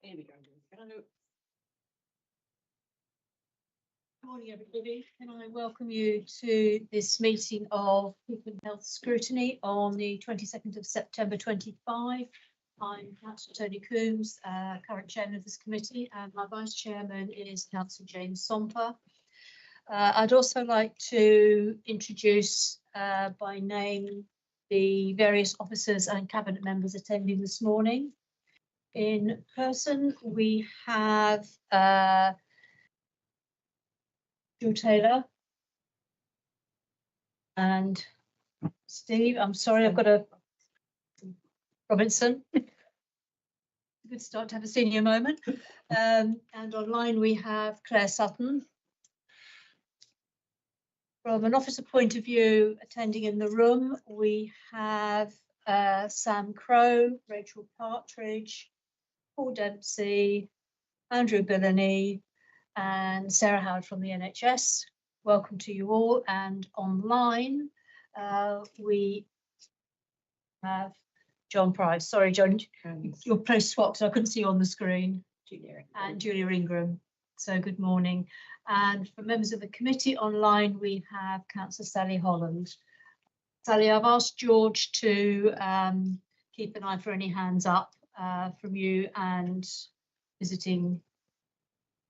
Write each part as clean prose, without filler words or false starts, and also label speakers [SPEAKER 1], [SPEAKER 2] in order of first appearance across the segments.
[SPEAKER 1] Here we go.
[SPEAKER 2] Good morning, everybody. Can I welcome you to this meeting of People and Health Scrutiny on the 22nd of September 25. I'm Councillor Tony Coombs, current chairman of this committee, and my vice chairman is Councillor James Somper. I'd also like to introduce by name the various officers and cabinet members attending this morning. In person, we have Joe Taylor and Steve. I'm sorry, I've got a Robinson. Good start to have a senior moment. And online we have Claire Sutton. From an officer point of view, attending in the room, we have Sam Crowe, Rachel Partridge, Paul Dempsey, Andrew Billany, and Sarah Howard from the NHS. Welcome to you all. And online, we have John Price. Sorry, John, you're close swapped, so I couldn't see you on the screen. And Julia Ingram. So good morning. And for members of the committee online, we have Councillor Sally Holland. Sally, I've asked George to keep an eye for any hands up from you and visiting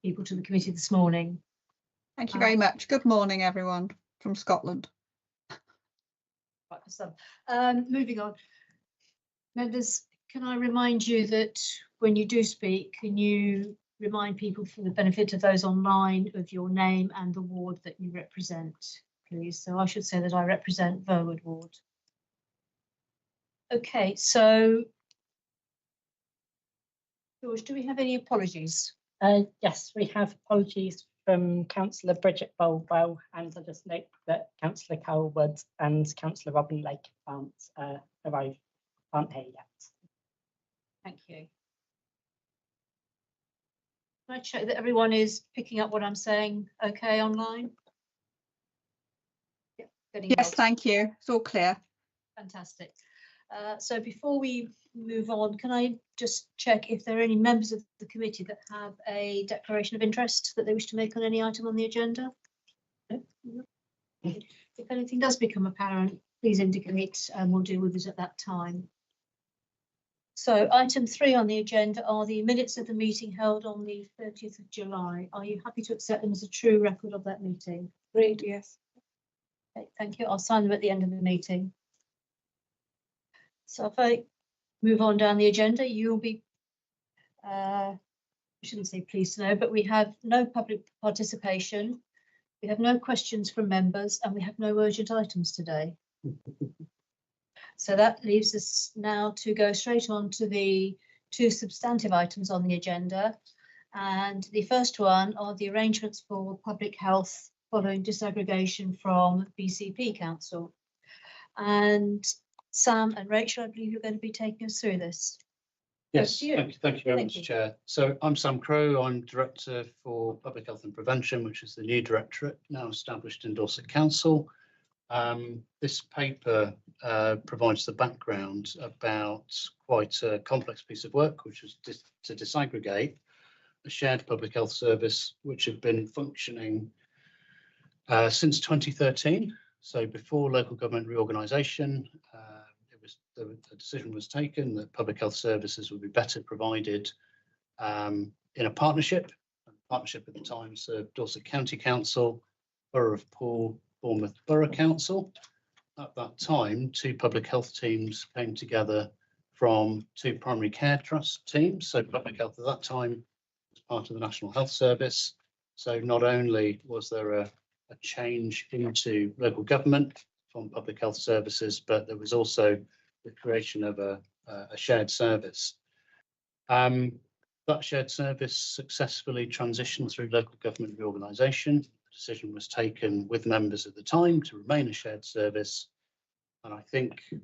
[SPEAKER 2] people to the committee this morning.
[SPEAKER 3] Thank you very much. Good morning, everyone from Scotland.
[SPEAKER 2] Moving on. Members, can I remind you that when you do speak, can you remind people, for the benefit of those online, of your name and the ward that you represent, please? So I should say that I represent Verwood Ward. Okay, so George, do we have any apologies?
[SPEAKER 1] Yes, we have apologies from Councillor Bridget Bolwell, and I just note that Councillor Carol Woods and Councillor Robin Lake aren't here yet.
[SPEAKER 2] Thank you. Can I check that everyone is picking up what I'm saying okay online?
[SPEAKER 3] Yes, thank you. It's all clear.
[SPEAKER 2] Fantastic. So before we move on, can I just check if there are any members of the committee that have a declaration of interest that they wish to make on any item on the agenda? No? If anything does become apparent, please indicate and we'll deal with it at that time. So item 3 on the agenda are the minutes of the meeting held on the 30th of July. Are you happy to accept them as a true record of that meeting?
[SPEAKER 3] Agreed, yes.
[SPEAKER 2] Okay, thank you. I'll sign them at the end of the meeting. So if I move on down the agenda, you'll be, I shouldn't say pleased to know, but we have no public participation, we have no questions from members, and we have no urgent items today. So that leaves us now to go straight on to the 2 substantive items on the agenda. And the first one are the arrangements for public health following disaggregation from BCP Council. And Sam and Rachel, I believe you're going to be taking us through this.
[SPEAKER 4] Yes, thank you very much, Chair. So I'm Sam Crowe, I'm Director for Public Health and Prevention, which is the new directorate now established in Dorset Council. This paper provides the background about quite a complex piece of work, which was to disaggregate a shared public health service which had been functioning since 2013. So before local government reorganisation, the decision was taken that public health services would be better provided in a partnership. The partnership at the time served Dorset County Council, Borough of Poole, Bournemouth Borough Council. At that time, 2 public health teams came together from 2 primary care trust teams. So public health at that time was part of the National Health Service. So not only was there a change into local government from public health services, but there was also the creation of a shared service. That shared service successfully transitioned through local government reorganisation. The decision was taken with members at the time to remain a shared service. And I think, if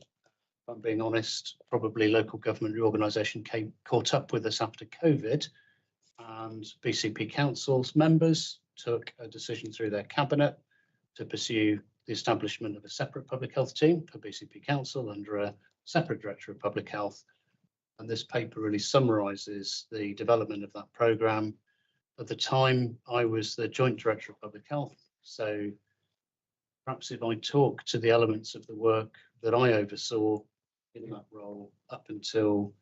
[SPEAKER 4] I'm being honest, probably local government reorganisation caught up with us after COVID, and BCP Council's members took a decision through their cabinet to pursue the establishment of a separate public health team for BCP Council under a separate Director of Public Health, And this paper really summarises the development of that programme. At the time, I was the Joint Director of Public Health. So perhaps if I talk to the elements of the work that I oversaw in that role up until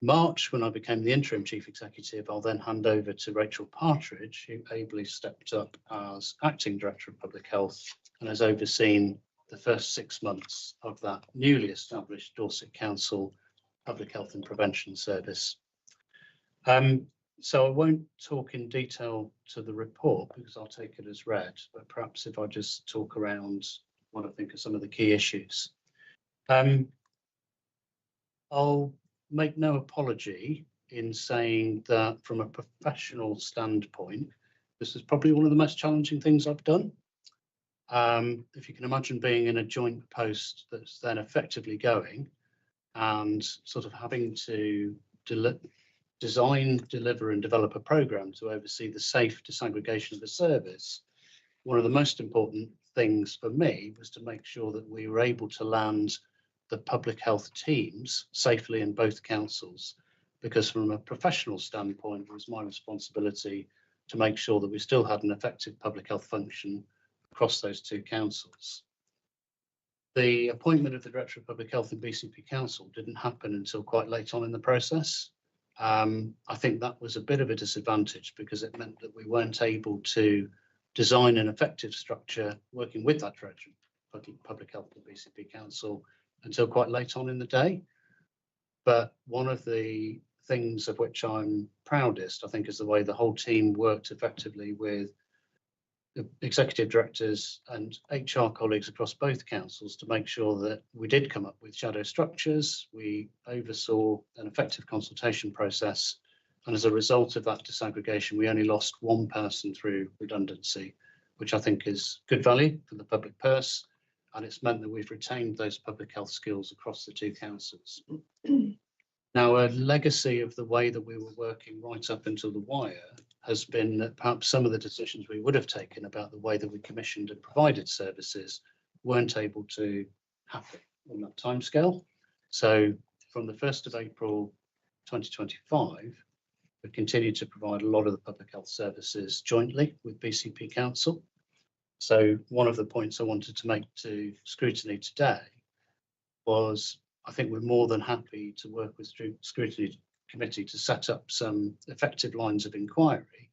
[SPEAKER 4] March, when I became the interim chief executive, I'll then hand over to Rachel Partridge, who ably stepped up as acting director of public health and has overseen the first 6 months of that newly established Dorset Council Public Health and Prevention Service. So I won't talk in detail to the report because I'll take it as read, but perhaps if I just talk around what I think are some of the key issues. I'll make no apology in saying that from a professional standpoint, this is probably one of the most challenging things I've done. If you can imagine being in a joint post that's then effectively going and sort of having to design, deliver and develop a programme to oversee the safe disaggregation of the service, one of the most important things for me was to make sure that we were able to land the public health teams safely in both councils, because from a professional standpoint, it was my responsibility to make sure that we still had an effective public health function across those two councils. The appointment of the Director of Public Health in BCP Council didn't happen until quite late on in the process. I think that was a bit of a disadvantage because it meant that we weren't able to design an effective structure working with that Director of Public Health in BCP Council until quite late on in the day. But one of the things of which I'm proudest, I think, is the way the whole team worked effectively with the executive directors and HR colleagues across both councils to make sure that we did come up with shadow structures. We oversaw an effective consultation process. And as a result of that disaggregation, we only lost one person through redundancy, which I think is good value for the public purse. And it's meant that we've retained those public health skills across the two councils. Now, a legacy of the way that we were working right up until the wire has been that perhaps some of the decisions we would have taken about the way that we commissioned and provided services weren't able to happen on that timescale. So from the 1st of April 2025, we continued to provide a lot of the public health services jointly with BCP Council. So one of the points I wanted to make to Scrutiny today was I think we're more than happy to work with Scrutiny Committee to set up some effective lines of inquiry,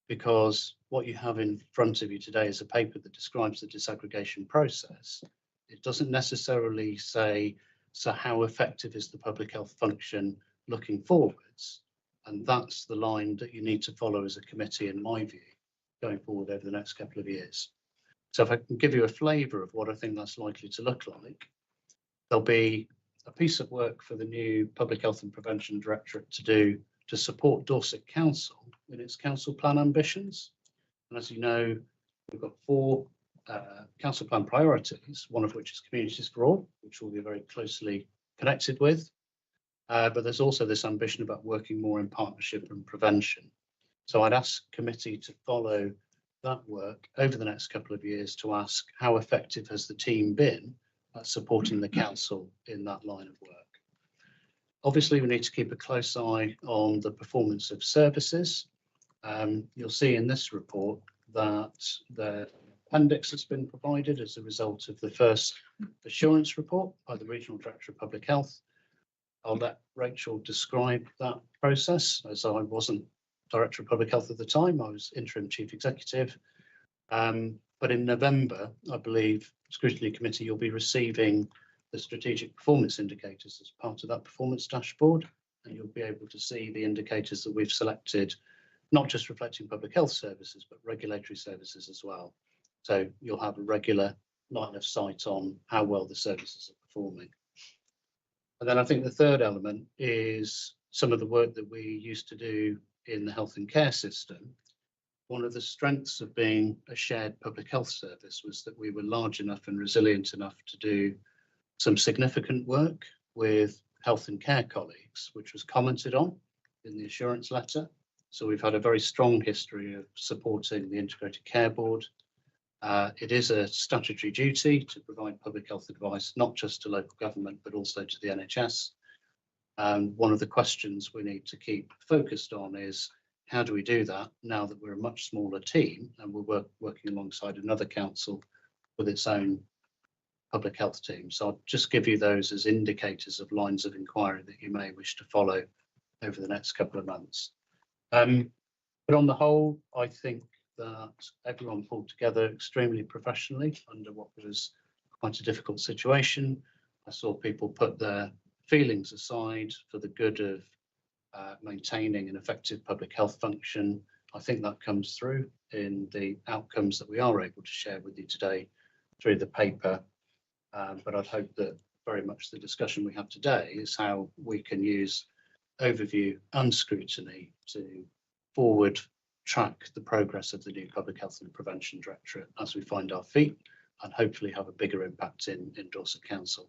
[SPEAKER 4] because what you have in front of you today is a paper that describes the disaggregation process. It doesn't necessarily say, so how effective is the public health function looking forwards? And that's the line that you need to follow as a committee, in my view, going forward over the next couple of years. So if I can give you a flavour of what I think that's likely to look like, there'll be a piece of work for the new Public Health and Prevention Directorate to do to support Dorset Council in its council plan ambitions. And as you know, we've got 4 council plan priorities, one of which is communities for all, which we'll be very closely connected with. But there's also this ambition about working more in partnership and prevention. So I'd ask committee to follow that work over the next couple of years to ask how effective has the team been at supporting the council in that line of work. Obviously, we need to keep a close eye on the performance of services. You'll see in this report that the appendix has been provided as a result of the first assurance report by the Regional Director of Public Health. I'll let Rachel describe that process, as I wasn't Director of Public Health at the time. I was interim chief executive. But in November, I believe, Scrutiny Committee, you'll be receiving the strategic performance indicators as part of that performance dashboard, and you'll be able to see the indicators that we've selected, not just reflecting public health services, but regulatory services as well. So you'll have a regular line of sight on how well the services are performing. And then I think the third element is some of the work that we used to do in the health and care system. One of the strengths of being a shared public health service was that we were large enough and resilient enough to do some significant work with health and care colleagues, which was commented on in the assurance letter. So we've had a very strong history of supporting the Integrated Care Board. It is a statutory duty to provide public health advice, not just to local government, but also to the NHS. And one of the questions we need to keep focused on is how do we do that now that we're a much smaller team and we're working alongside another council with its own public health team. So I'll just give you those as indicators of lines of inquiry that you may wish to follow over the next couple of months. But on the whole, I think that everyone pulled together extremely professionally under what was quite a difficult situation. I saw people put their feelings aside for the good of maintaining an effective public health function. I think that comes through in the outcomes that we are able to share with you today through the paper. But I'd hope that very much the discussion we have today is how we can use overview and scrutiny to forward track the progress of the new Public Health and Prevention Directorate as we find our feet and hopefully have a bigger impact in Dorset Council.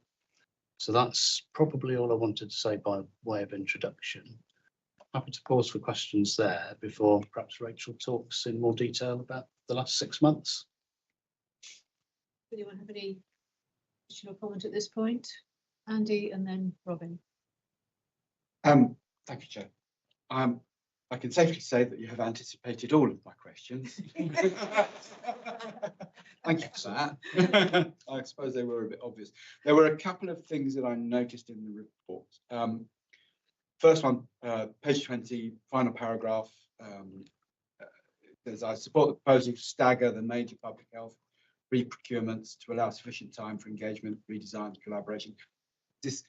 [SPEAKER 4] So that's probably all I wanted to say by way of introduction. Happy to pause for questions there before perhaps Rachel talks in more detail about the last 6 months.
[SPEAKER 2] Anyone have any additional comment at this point? Andy and then Robin.
[SPEAKER 5] Thank you, Chair. I can safely say that you have anticipated all of my questions. Thank you for that. I suppose they were a bit obvious. There were a couple of things that I noticed in the report. First one, page 20, final paragraph. Says, I support the proposal to stagger the major public health re-procurements to allow sufficient time for engagement, redesign, and collaboration. Is this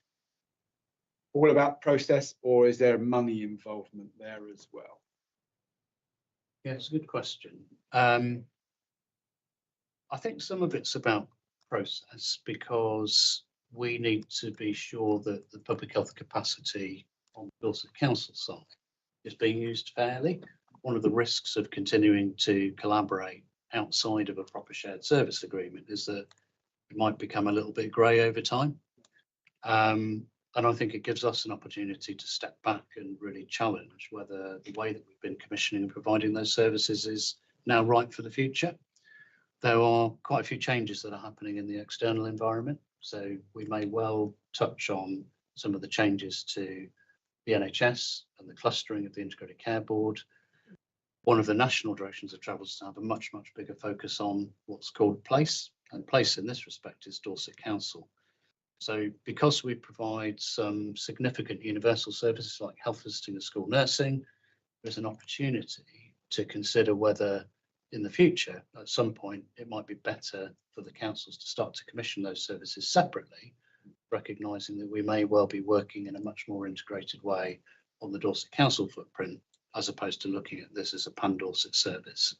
[SPEAKER 5] all about process, or is there money involvement there as well?
[SPEAKER 4] Yeah, it's a good question. I think some of it's about process because we need to be sure that the public health capacity on the Dorset Council side is being used fairly. One of the risks of continuing to collaborate outside of a proper shared service agreement is that it might become a little bit grey over time. And I think it gives us an opportunity to step back and really challenge whether the way that we've been commissioning and providing those services is now right for the future. There are quite a few changes that are happening in the external environment, so we may well touch on some of the changes to the NHS and the clustering of the Integrated Care Board. One of the national directions of travel is to have a much bigger focus on what's called place, and place in this respect is Dorset Council. So because we provide some significant universal services like health visiting and school nursing, there's an opportunity to consider whether in the future, at some point, it might be better for the councils to start to commission those services separately, recognising that we may well be working in a much more integrated way on the Dorset Council footprint, as opposed to looking at this as a pan-Dorset service.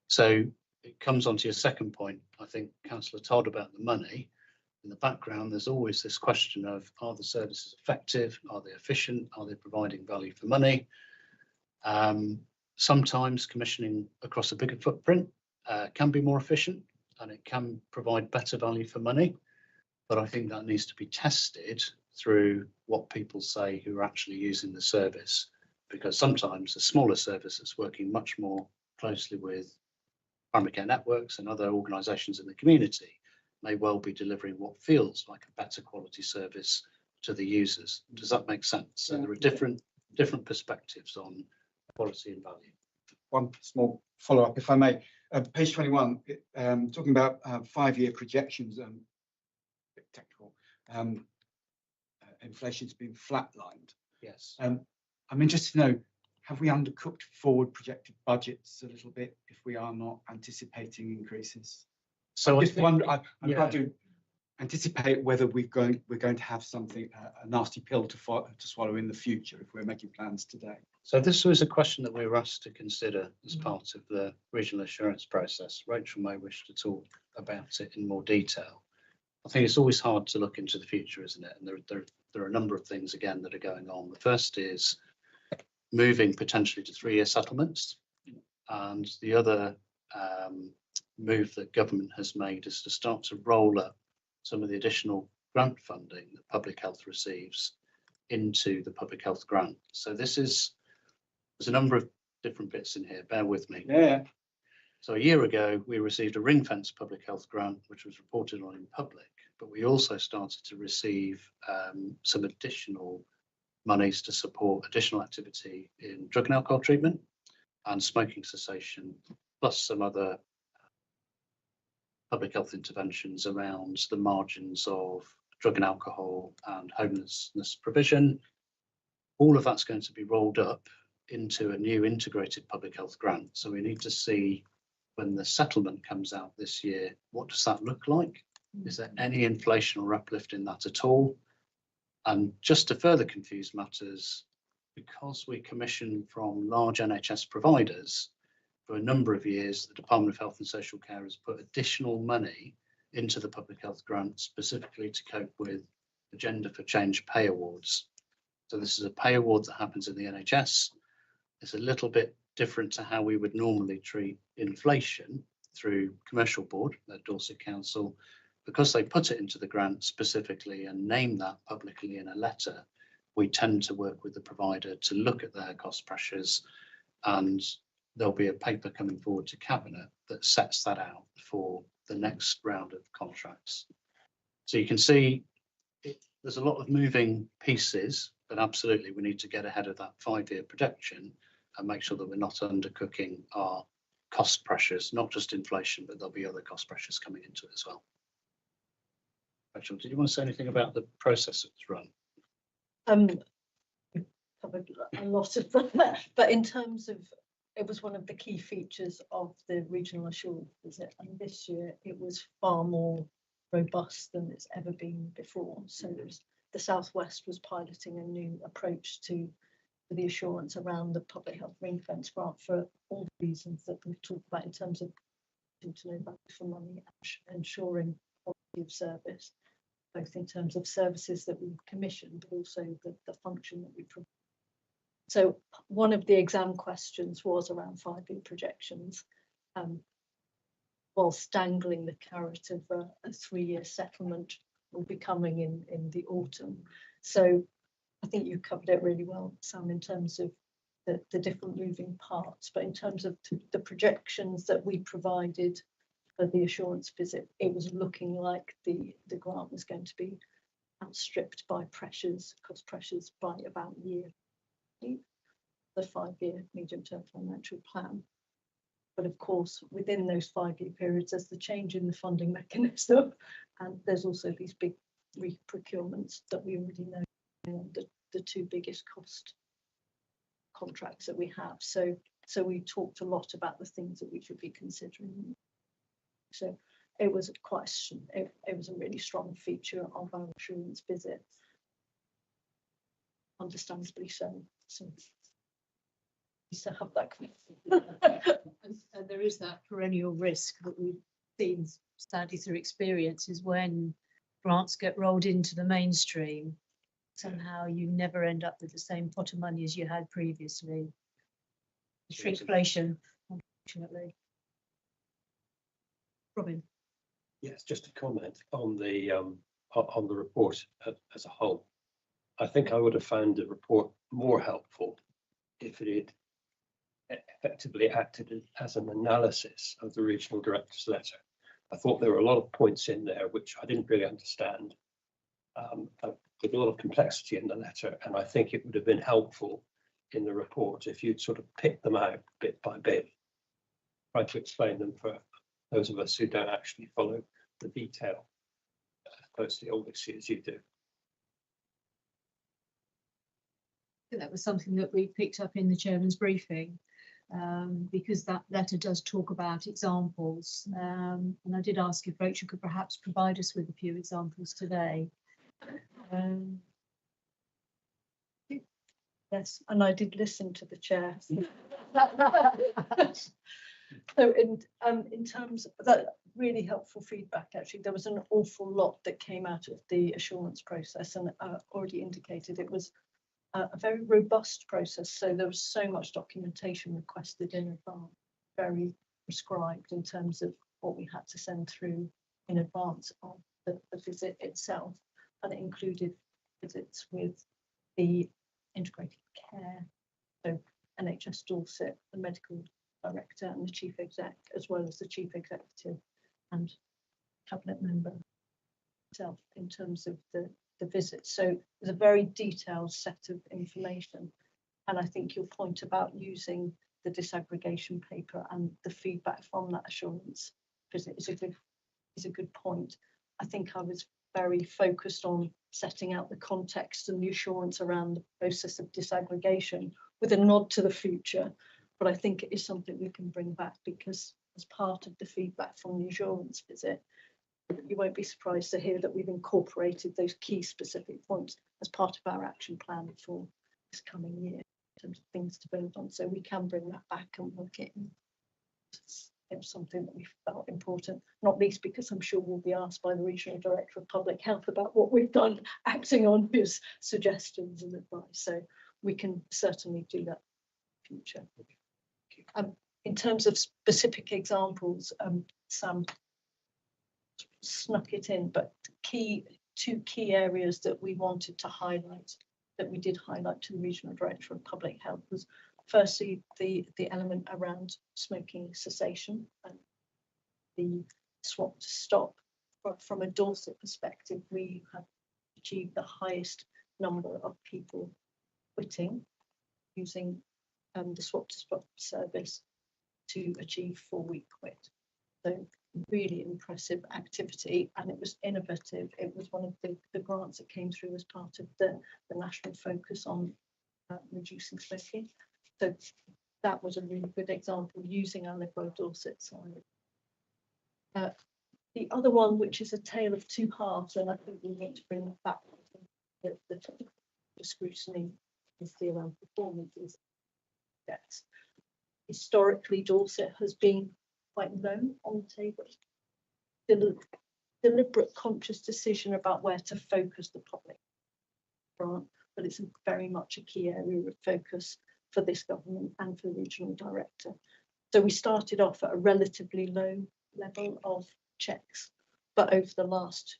[SPEAKER 4] So it comes on to your second point. I think Councillor Todd about the money. In the background, there's always this question of, are the services effective? Are they efficient? Are they providing value for money? Sometimes commissioning across a bigger footprint can be more efficient and it can provide better value for money. But I think that needs to be tested through what people say who are actually using the service, because sometimes a smaller service that's working much more closely with primary care networks and other organisations in the community may well be delivering what feels like a better quality service to the users. Does that make sense? So there are different perspectives on quality and value.
[SPEAKER 5] One small follow-up, if I may. Page 21, talking about 5-year projections, a bit technical. Inflation's been flatlined.
[SPEAKER 4] Yes.
[SPEAKER 5] I'm interested to know, have we undercooked forward projected budgets a little bit if we are not anticipating increases?
[SPEAKER 4] So
[SPEAKER 5] I'm trying to anticipate whether we're going to have something, a nasty pill to swallow in the future if we're making plans today.
[SPEAKER 4] So this was a question that we were asked to consider as part of the regional assurance process. Rachel may wish to talk about it in more detail. I think it's always hard to look into the future, isn't it? And there are a number of things, again, that are going on. The first is moving potentially to 3-year settlements. And the other move that government has made is to start to roll up some of the additional grant funding that public health receives into the public health grant. So there's a number of different bits in here, bear with me.
[SPEAKER 5] Yeah.
[SPEAKER 4] So a year ago, we received a ring-fence public health grant, which was reported on in public, but we also started to receive some additional monies to support additional activity in drug and alcohol treatment and smoking cessation, plus some other public health interventions around the margins of drug and alcohol and homelessness provision. All of that's going to be rolled up into a new integrated public health grant. So we need to see, when the settlement comes out this year, what does that look like? Is there any inflation or uplift in that at all? And just to further confuse matters, because we commission from large NHS providers, for a number of years, the Department of Health and Social Care has put additional money into the public health grant specifically to cope with Agenda for Change pay awards. So this is a pay award that happens in the NHS. It's a little bit different to how we would normally treat inflation through Commercial Board at Dorset Council. Because they put it into the grant specifically and name that publicly in a letter, we tend to work with the provider to look at their cost pressures, and there'll be a paper coming forward to Cabinet that sets that out for the next round of contracts. So you can see there's a lot of moving pieces, but absolutely we need to get ahead of that 5-year projection and make sure that we're not undercooking our cost pressures, not just inflation, but there'll be other cost pressures coming into it as well. Rachel, did you want to say anything about the process that's run?
[SPEAKER 6] We covered a lot of that, but in terms of, it was one of the key features of the regional assurance visit, and this year it was far more robust than it's ever been before. So the Southwest was piloting a new approach to the assurance around the public health ring fence grant for all the reasons that we've talked about in terms of to know value for money, ensuring quality of service, both in terms of services that we commission, but also the function that we provide. So one of the exam questions was around 5-year projections, whilst dangling the carrot of a 3-year settlement will be coming in the autumn. So I think you covered it really well, Sam, in terms of the different moving parts, but in terms of the projections that we provided for the assurance visit, it was looking like the grant was going to be outstripped by cost pressures by about a year, the 5-year medium-term financial plan. But of course, within those 5-year periods, there's the change in the funding mechanism, and there's also these big re-procurements that we already know, the 2 biggest cost contracts that we have. So we talked a lot about the things that we should be considering. So it was it was a really strong feature of our assurance visit, understandably so. So to have that
[SPEAKER 2] and there is that perennial risk that we've seen sadly through experience, is when grants get rolled into the mainstream, somehow you never end up with the same pot of money as you had previously. Shrinkflation, unfortunately. Robin.
[SPEAKER 7] Yes, just a comment on the report as a whole. I think I would have found the report more helpful if it had effectively acted as an analysis of the regional director's letter. I thought there were a lot of points in there which I didn't really understand. There's a lot of complexity in the letter, and I think it would have been helpful in the report if you'd sort of pick them out bit by bit, try to explain them for those of us who don't actually follow the detail as closely, obviously, as you do.
[SPEAKER 2] That was something that we picked up in the chairman's briefing, because that letter does talk about examples, and I did ask if Rachel could perhaps provide us with a few examples today.
[SPEAKER 6] Yes, and I did listen to the chair. So in terms of that, really helpful feedback, actually, there was an awful lot that came out of the assurance process, and already indicated it was a very robust process. So there was so much documentation requested in advance, very prescribed in terms of what we had to send through in advance of the visit itself, and it included visits with the integrated care, so NHS Dorset, the medical director and the chief exec, as well as the chief executive and cabinet member itself, in terms of the the visit. So there's a very detailed set of information. And I think your point about using the disaggregation paper and the feedback from that assurance visit is a good point. I think I was very focused on setting out the context and the assurance around the process of disaggregation with a nod to the future. But I think it is something we can bring back, because as part of the feedback from the assurance visit, you won't be surprised to hear that we've incorporated those key specific points as part of our action plan for this coming year in terms of things to build on. So we can bring that back and work it in. It was something that we felt important, not least because I'm sure we'll be asked by the Regional Director of Public Health about what we've done, acting on his suggestions and advice. So we can certainly do that in the future. In terms of specific examples, Sam snuck it in, but two key areas that we wanted to highlight, that we did highlight to the Regional Director of Public Health, was firstly the element around smoking cessation and the swap to stop. From a Dorset perspective, we have achieved the highest number of people quitting using the swap to stop service to achieve 4-week quit. So really impressive activity, and it was innovative. It was one of the grants that came through as part of the national focus on reducing smoking. So that was a really good example using our Liberal Dorset side. The other one, which is a tale of two halves, and I think we want to bring that back, the scrutiny is the around performances. Yes. Historically, Dorset has been quite low on the table. Deliberate, conscious decision about where to focus the public grant, but it's very much a key area of focus for this government and for the regional director. So we started off at a relatively low level of checks, but over the last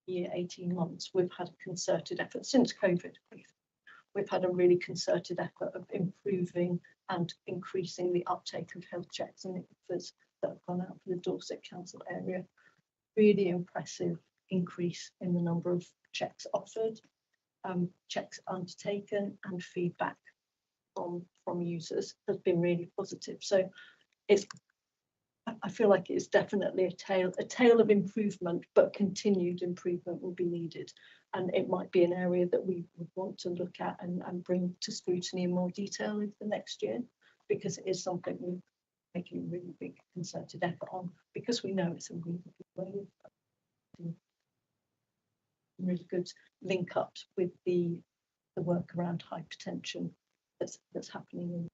[SPEAKER 6] year, 18 months, we've had a concerted effort since COVID. We've had a really concerted effort of improving and increasing the uptake of health checks and offers that have gone out for the Dorset Council area. Really impressive increase in the number of checks offered, checks undertaken, and feedback from users has been really positive. So I feel like it's definitely a tale of improvement, but continued improvement will be needed. And it might be an area that we would want to look at and bring to scrutiny in more detail in the next year, because it is something we're making a really big concerted effort on, because we know it's a really good way of really good link ups with the work around hypertension that's happening in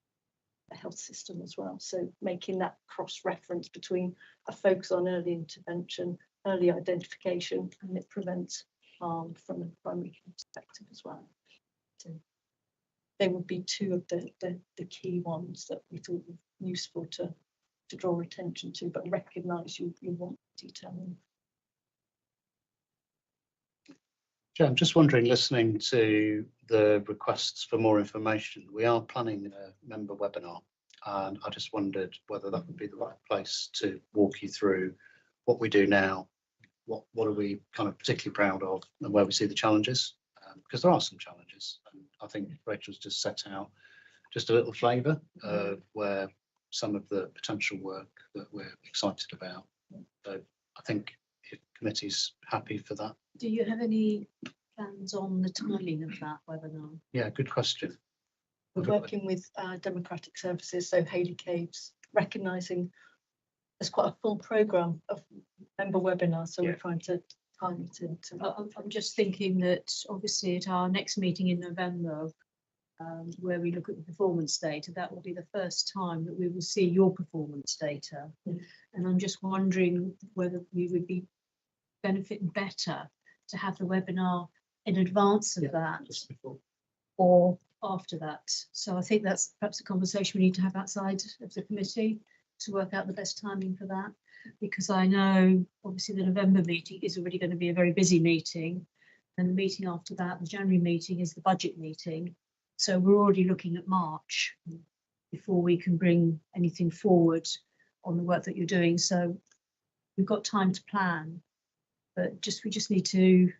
[SPEAKER 6] the health system as well. So making that cross-reference between a focus on early intervention, early identification, and it prevents harm from a primary care perspective as well. So they would be two of the key ones that we thought were useful to draw attention to, but recognise you want detail in.
[SPEAKER 4] Yeah, I'm just wondering, listening to the requests for more information, we are planning a member webinar, and I just wondered whether that would be the right place to walk you through what we do now, what are we kind of particularly proud of, and where we see the challenges, because there are some challenges, and I think Rachel's just set out just a little flavour of where some of the potential work that we're excited about. So I think if committee's happy for that.
[SPEAKER 2] Do you have any plans on the timing of that webinar?
[SPEAKER 4] Yeah, good question.
[SPEAKER 6] We're working with Democratic Services, so Hayley Caves, recognising there's quite a full programme of member webinars, so we're trying to time it into.
[SPEAKER 2] I'm just thinking that obviously at our next meeting in November, where we look at the performance data, that will be the first time that we will see your performance data. And I'm just wondering whether we would be benefiting better to have the webinar in advance of that or after that. So I think that's perhaps a conversation we need to have outside of the committee to work out the best timing for that, because I know obviously the November meeting is already going to be a very busy meeting, and the meeting after that, the January meeting, is the budget meeting. So we're already looking at March before we can bring anything forward on the work that you're doing. So we've got time to plan, but we just need to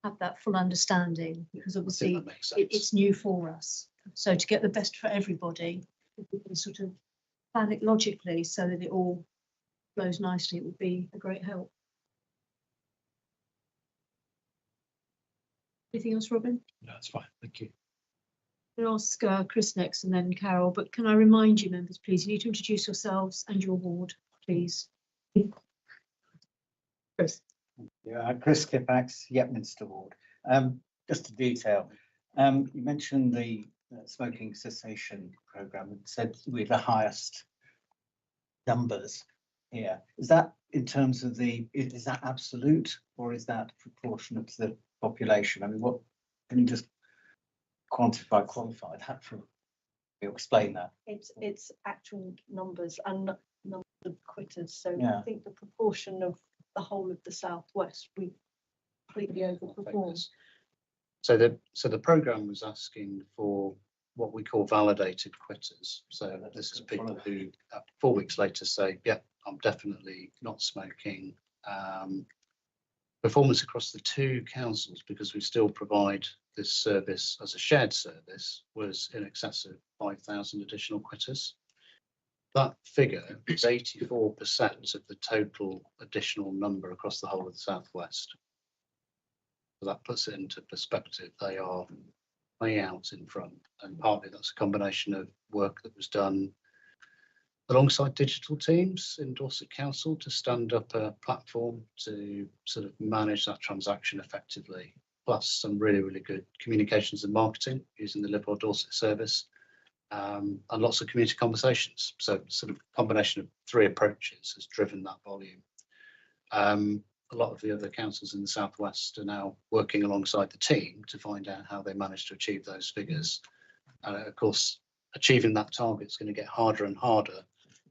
[SPEAKER 2] have that full understanding, because
[SPEAKER 4] I think
[SPEAKER 2] obviously
[SPEAKER 4] that makes sense.
[SPEAKER 2] it's new for us. So to get the best for everybody, if we can sort of plan it logically so that it all flows nicely, it would be a great help. Anything else, Robin?
[SPEAKER 7] No, that's fine. Thank you.
[SPEAKER 2] I'll ask Chris next and then Carol, but can I remind you, members, please, you need to introduce yourselves and your ward, please. Chris.
[SPEAKER 8] Yeah, Chris Kippax, Yepminster Ward. Just a detail. You mentioned the smoking cessation programme and said we're the highest numbers here. Is that in terms of is that absolute or is that proportionate to the population? I mean, what can you just qualify that for? You explain that.
[SPEAKER 6] It's actual numbers and numbers of quitters. So
[SPEAKER 8] Yeah.
[SPEAKER 6] I think the proportion of the whole of the southwest, we completely overperformed.
[SPEAKER 4] So the programme was asking for what we call validated quitters. So this is people who 4 weeks later say, yeah, I'm definitely not smoking. Performance across the 2 councils, because we still provide this service as a shared service, was in excess of 5,000 additional quitters. That figure is 84% of the total additional number across the whole of the southwest. So that puts it into perspective. They are way out in front, and partly that's a combination of work that was done alongside digital teams in Dorset Council to stand up a platform to sort of manage that transaction effectively, plus some really, really good communications and marketing using the Liberal Dorset service, and lots of community conversations. So sort of combination of 3 approaches has driven that volume. A lot of the other councils in the southwest are now working alongside the team to find out how they managed to achieve those figures. And of course, achieving that target is going to get harder and harder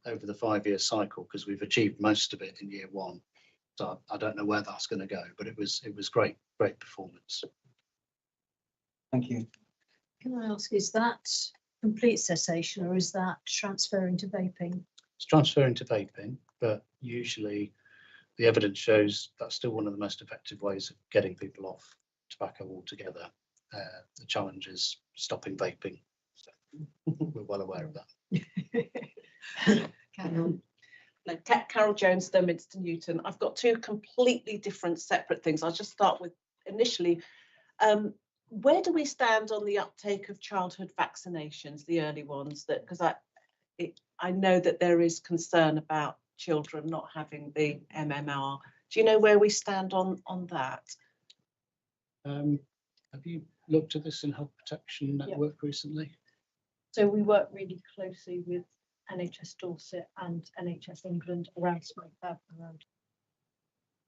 [SPEAKER 4] over the 5-year cycle, because we've achieved most of it in year 1. So I don't know where that's going to go, but it was great performance.
[SPEAKER 8] Thank you.
[SPEAKER 2] Can I ask, is that complete cessation or is that transferring to vaping?
[SPEAKER 4] It's transferring to vaping, but usually the evidence shows that's still one of the most effective ways of getting people off tobacco altogether. The challenge is stopping vaping. So we're well aware of that.
[SPEAKER 2] Carol.
[SPEAKER 9] Carol Jones, Sturminster Newton. I've got 2 completely different separate things. I'll just start with initially, where do we stand on the uptake of childhood vaccinations, the early ones? That because I know that there is concern about children not having the MMR. Do you know where we stand on that?
[SPEAKER 4] Have you looked at this in Health Protection Network recently?
[SPEAKER 6] So we work really closely with NHS Dorset and NHS England around smoke around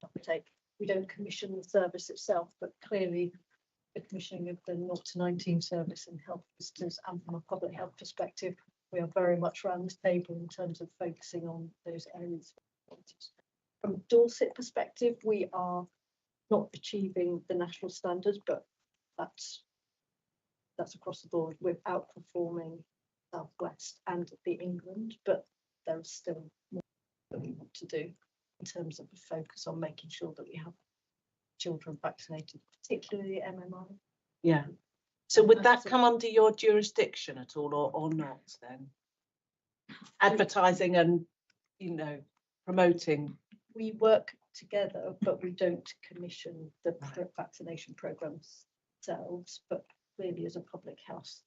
[SPEAKER 6] uptake. We don't commission the service itself, but clearly the commissioning of the 0 to 19 service in health visitors, and from a public health perspective, we are very much around this table in terms of focusing on those areas. From a Dorset perspective, we are not achieving the national standards, but that's across the board. We're outperforming Southwest and the England, but there's still more that we want to do in terms of a focus on making sure that we have children vaccinated, particularly MMR.
[SPEAKER 9] Yeah. So would that come under your jurisdiction at all, or not then? Advertising and, promoting.
[SPEAKER 6] We work together, but we don't commission the vaccination programs themselves, but clearly as a public health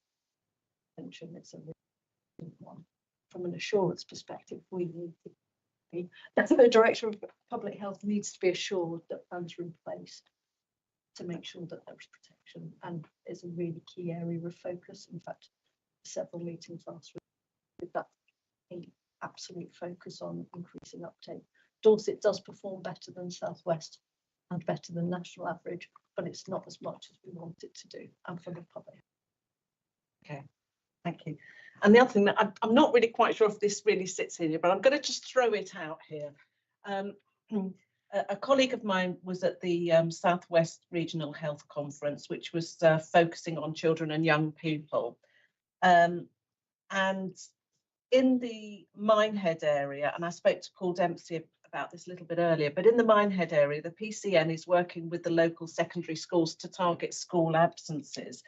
[SPEAKER 6] intervention, it's a really one. From an assurance perspective, we need to be, the Director of Public Health needs to be assured that plans are in place to make sure that there's protection, and it's a really key area of focus. In fact, several meetings last week with that absolute focus on increasing uptake. Dorset does perform better than Southwest and better than national average, but it's not as much as we want it to do, and from the public.
[SPEAKER 9] Okay, thank you. And the other thing that I'm not really quite sure if this really sits in here, but I'm going to just throw it out here. A colleague of mine was at the Southwest Regional Health Conference, which was focusing on children and young people. And in the Minehead area, and I spoke to Paul Dempsey about this a little bit earlier, but in the Minehead area, the PCN is working with the local secondary schools to target school absences.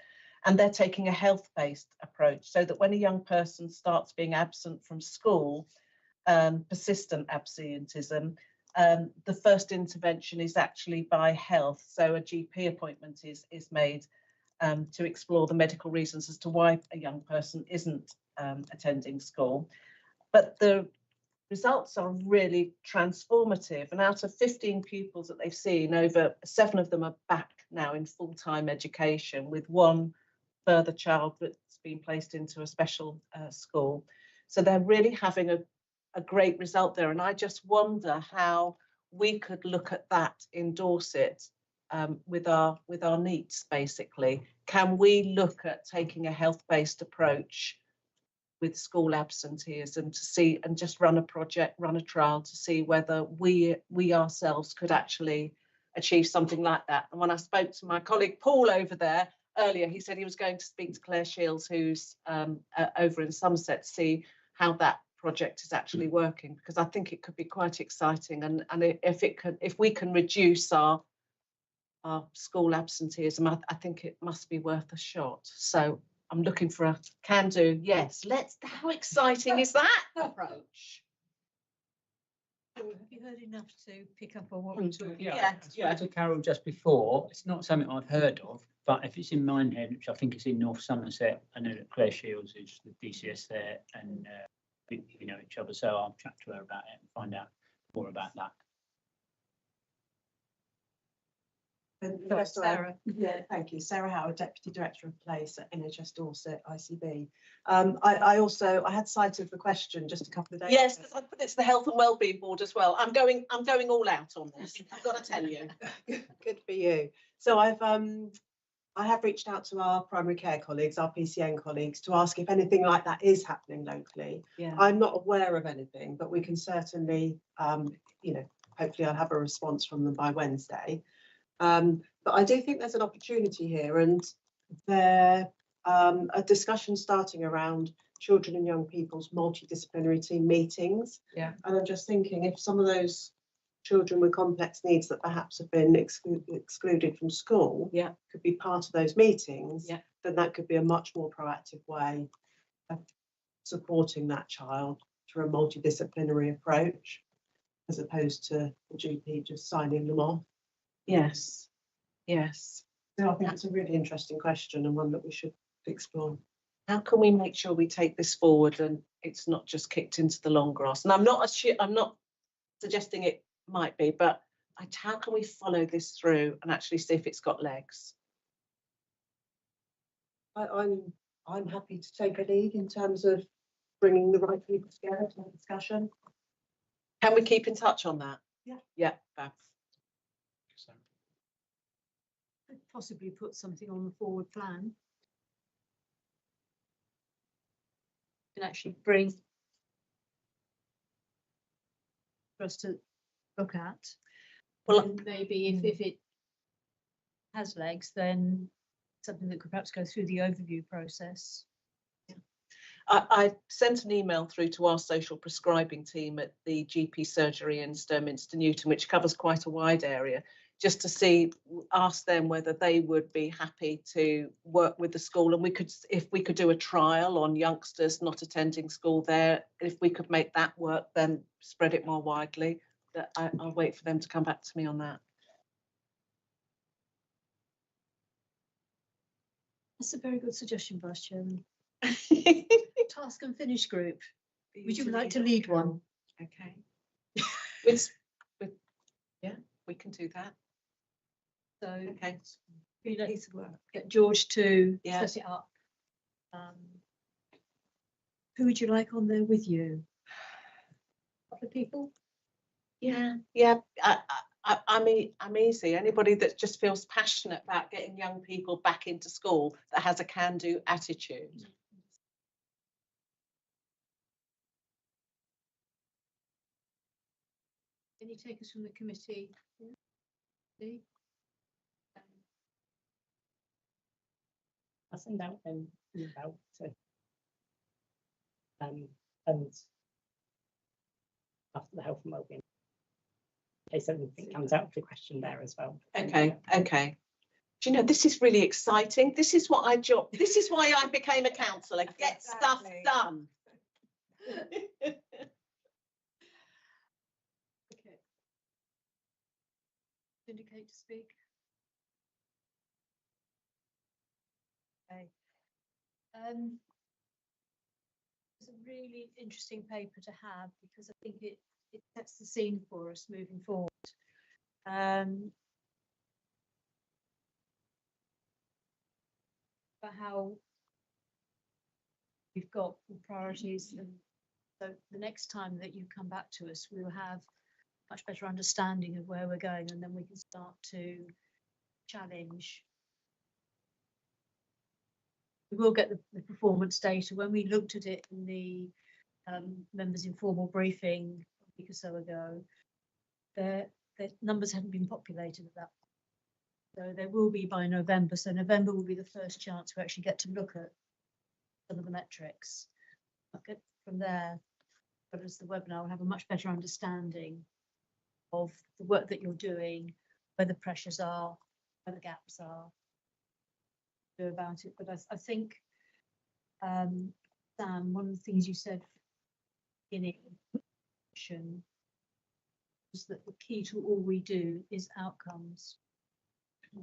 [SPEAKER 9] And they're taking a health-based approach so that when a young person starts being absent from school, persistent absenteeism, the first intervention is actually by health. So a GP appointment is made to explore the medical reasons as to why a young person isn't attending school. But the results are really transformative. And out of 15 pupils that they've seen, over 7 of them are back now in full-time education, with 1 further child that's been placed into a special school. So they're really having a great result there. And I just wonder how we could look at that in Dorset with our NEETs, basically. Can we look at taking a health-based approach with school absenteeism to see, and just run a project, run a trial to see whether we ourselves could actually achieve something like that? And when I spoke to my colleague Paul over there earlier, he said he was going to speak to Claire Shields, who's over in Somerset, to see how that project is actually working, because I think it could be quite exciting. And if we can reduce our school absenteeism, I think it must be worth a shot. So I'm looking for a can do. Yes, how exciting is that approach?
[SPEAKER 2] Have you heard enough to pick up on what we're talking about?
[SPEAKER 9] Yeah,
[SPEAKER 10] I spoke to Carol just before. It's not something I've heard of, but if it's in Minehead, which I think is in North Somerset, I know that Claire Shields is the DCS there, and we know each other, so I'll chat to her about it and find out more about that.
[SPEAKER 2] Sarah.
[SPEAKER 11] Yeah, thank you. Sarah Howard, Deputy Director of Place at NHS Dorset, ICB. I had sight of the question just a couple of days
[SPEAKER 9] yes,
[SPEAKER 11] ago.
[SPEAKER 9] because I put it to the Health and Wellbeing Board as well. I'm going all out on this. I've got to tell you.
[SPEAKER 11] Good for you. So I have reached out to our primary care colleagues, our PCN colleagues, to ask if anything like that is happening locally.
[SPEAKER 9] Yeah.
[SPEAKER 11] I'm not aware of anything, but we can certainly, hopefully I'll have a response from them by Wednesday. But I do think there's an opportunity here, and there a discussion starting around children and young people's multidisciplinary team meetings.
[SPEAKER 9] Yeah.
[SPEAKER 11] And I'm just thinking, if some of those children with complex needs that perhaps have been excluded from school could be part of those meetings, then that could be a much more proactive way of supporting that child through a multidisciplinary approach, as opposed to the GP just signing them off.
[SPEAKER 9] Yes. Yes.
[SPEAKER 11] So I think it's a really interesting question, and one that we should explore.
[SPEAKER 9] How can we make sure we take this forward and it's not just kicked into the long grass? And I'm not suggesting it might be, but how can we follow this through and actually see if it's got legs?
[SPEAKER 11] I'm happy to take a lead in terms of bringing the right people together to have a discussion.
[SPEAKER 9] Can we keep in touch on that?
[SPEAKER 11] Yeah.
[SPEAKER 9] Yeah. Fab.
[SPEAKER 2] Could possibly put something on the forward plan. Can actually bring for us to look at.
[SPEAKER 9] Well,
[SPEAKER 2] and maybe if it has legs, then something that could perhaps go through the overview process.
[SPEAKER 9] I sent an email through to our social prescribing team at the GP surgery in Sturminster Newton, which covers quite a wide area, just to ask them whether they would be happy to work with the school, and if we could do a trial on youngsters not attending school there. If we could make that work, then spread it more widely. I'll wait for them to come back to me on that.
[SPEAKER 2] That's a very good suggestion, Vice Chairman. Task and finish group. Would you like to lead one?
[SPEAKER 9] Okay. Yeah, we can do that.
[SPEAKER 2] So
[SPEAKER 9] Okay.
[SPEAKER 2] piece of work. Get George to
[SPEAKER 9] Yeah.
[SPEAKER 2] set it up. Who would you like on there with you? A couple of people?
[SPEAKER 9] Yeah. I'm easy. Anybody that just feels passionate about getting young people back into school, that has a can-do attitude.
[SPEAKER 2] Any takers from the committee? Yeah.
[SPEAKER 1] I'll send out an email to and after the health and wellbeing case anything comes out of the question there as well.
[SPEAKER 9] Okay, okay. Do you know, this is really exciting. This is what this is why I became a councillor. Get stuff done.
[SPEAKER 2] Okay. Indicate to speak. Okay. It's a really interesting paper to have because I think it sets the scene for us moving forward. For how we've got the priorities, and so the next time that you come back to us, we will have much better understanding of where we're going, and then we can start to challenge. We will get the performance data. When we looked at it in the members' informal briefing a week or so ago, the numbers hadn't been populated at that point. So there will be by November. So November will be the first chance we actually get to look at some of the metrics. Okay, from there, but as the webinar, we'll have a much better understanding of the work that you're doing, where the pressures are, where the gaps are, do about it. But I think, Sam, one of the things you said in it was that the key to all we do is outcomes.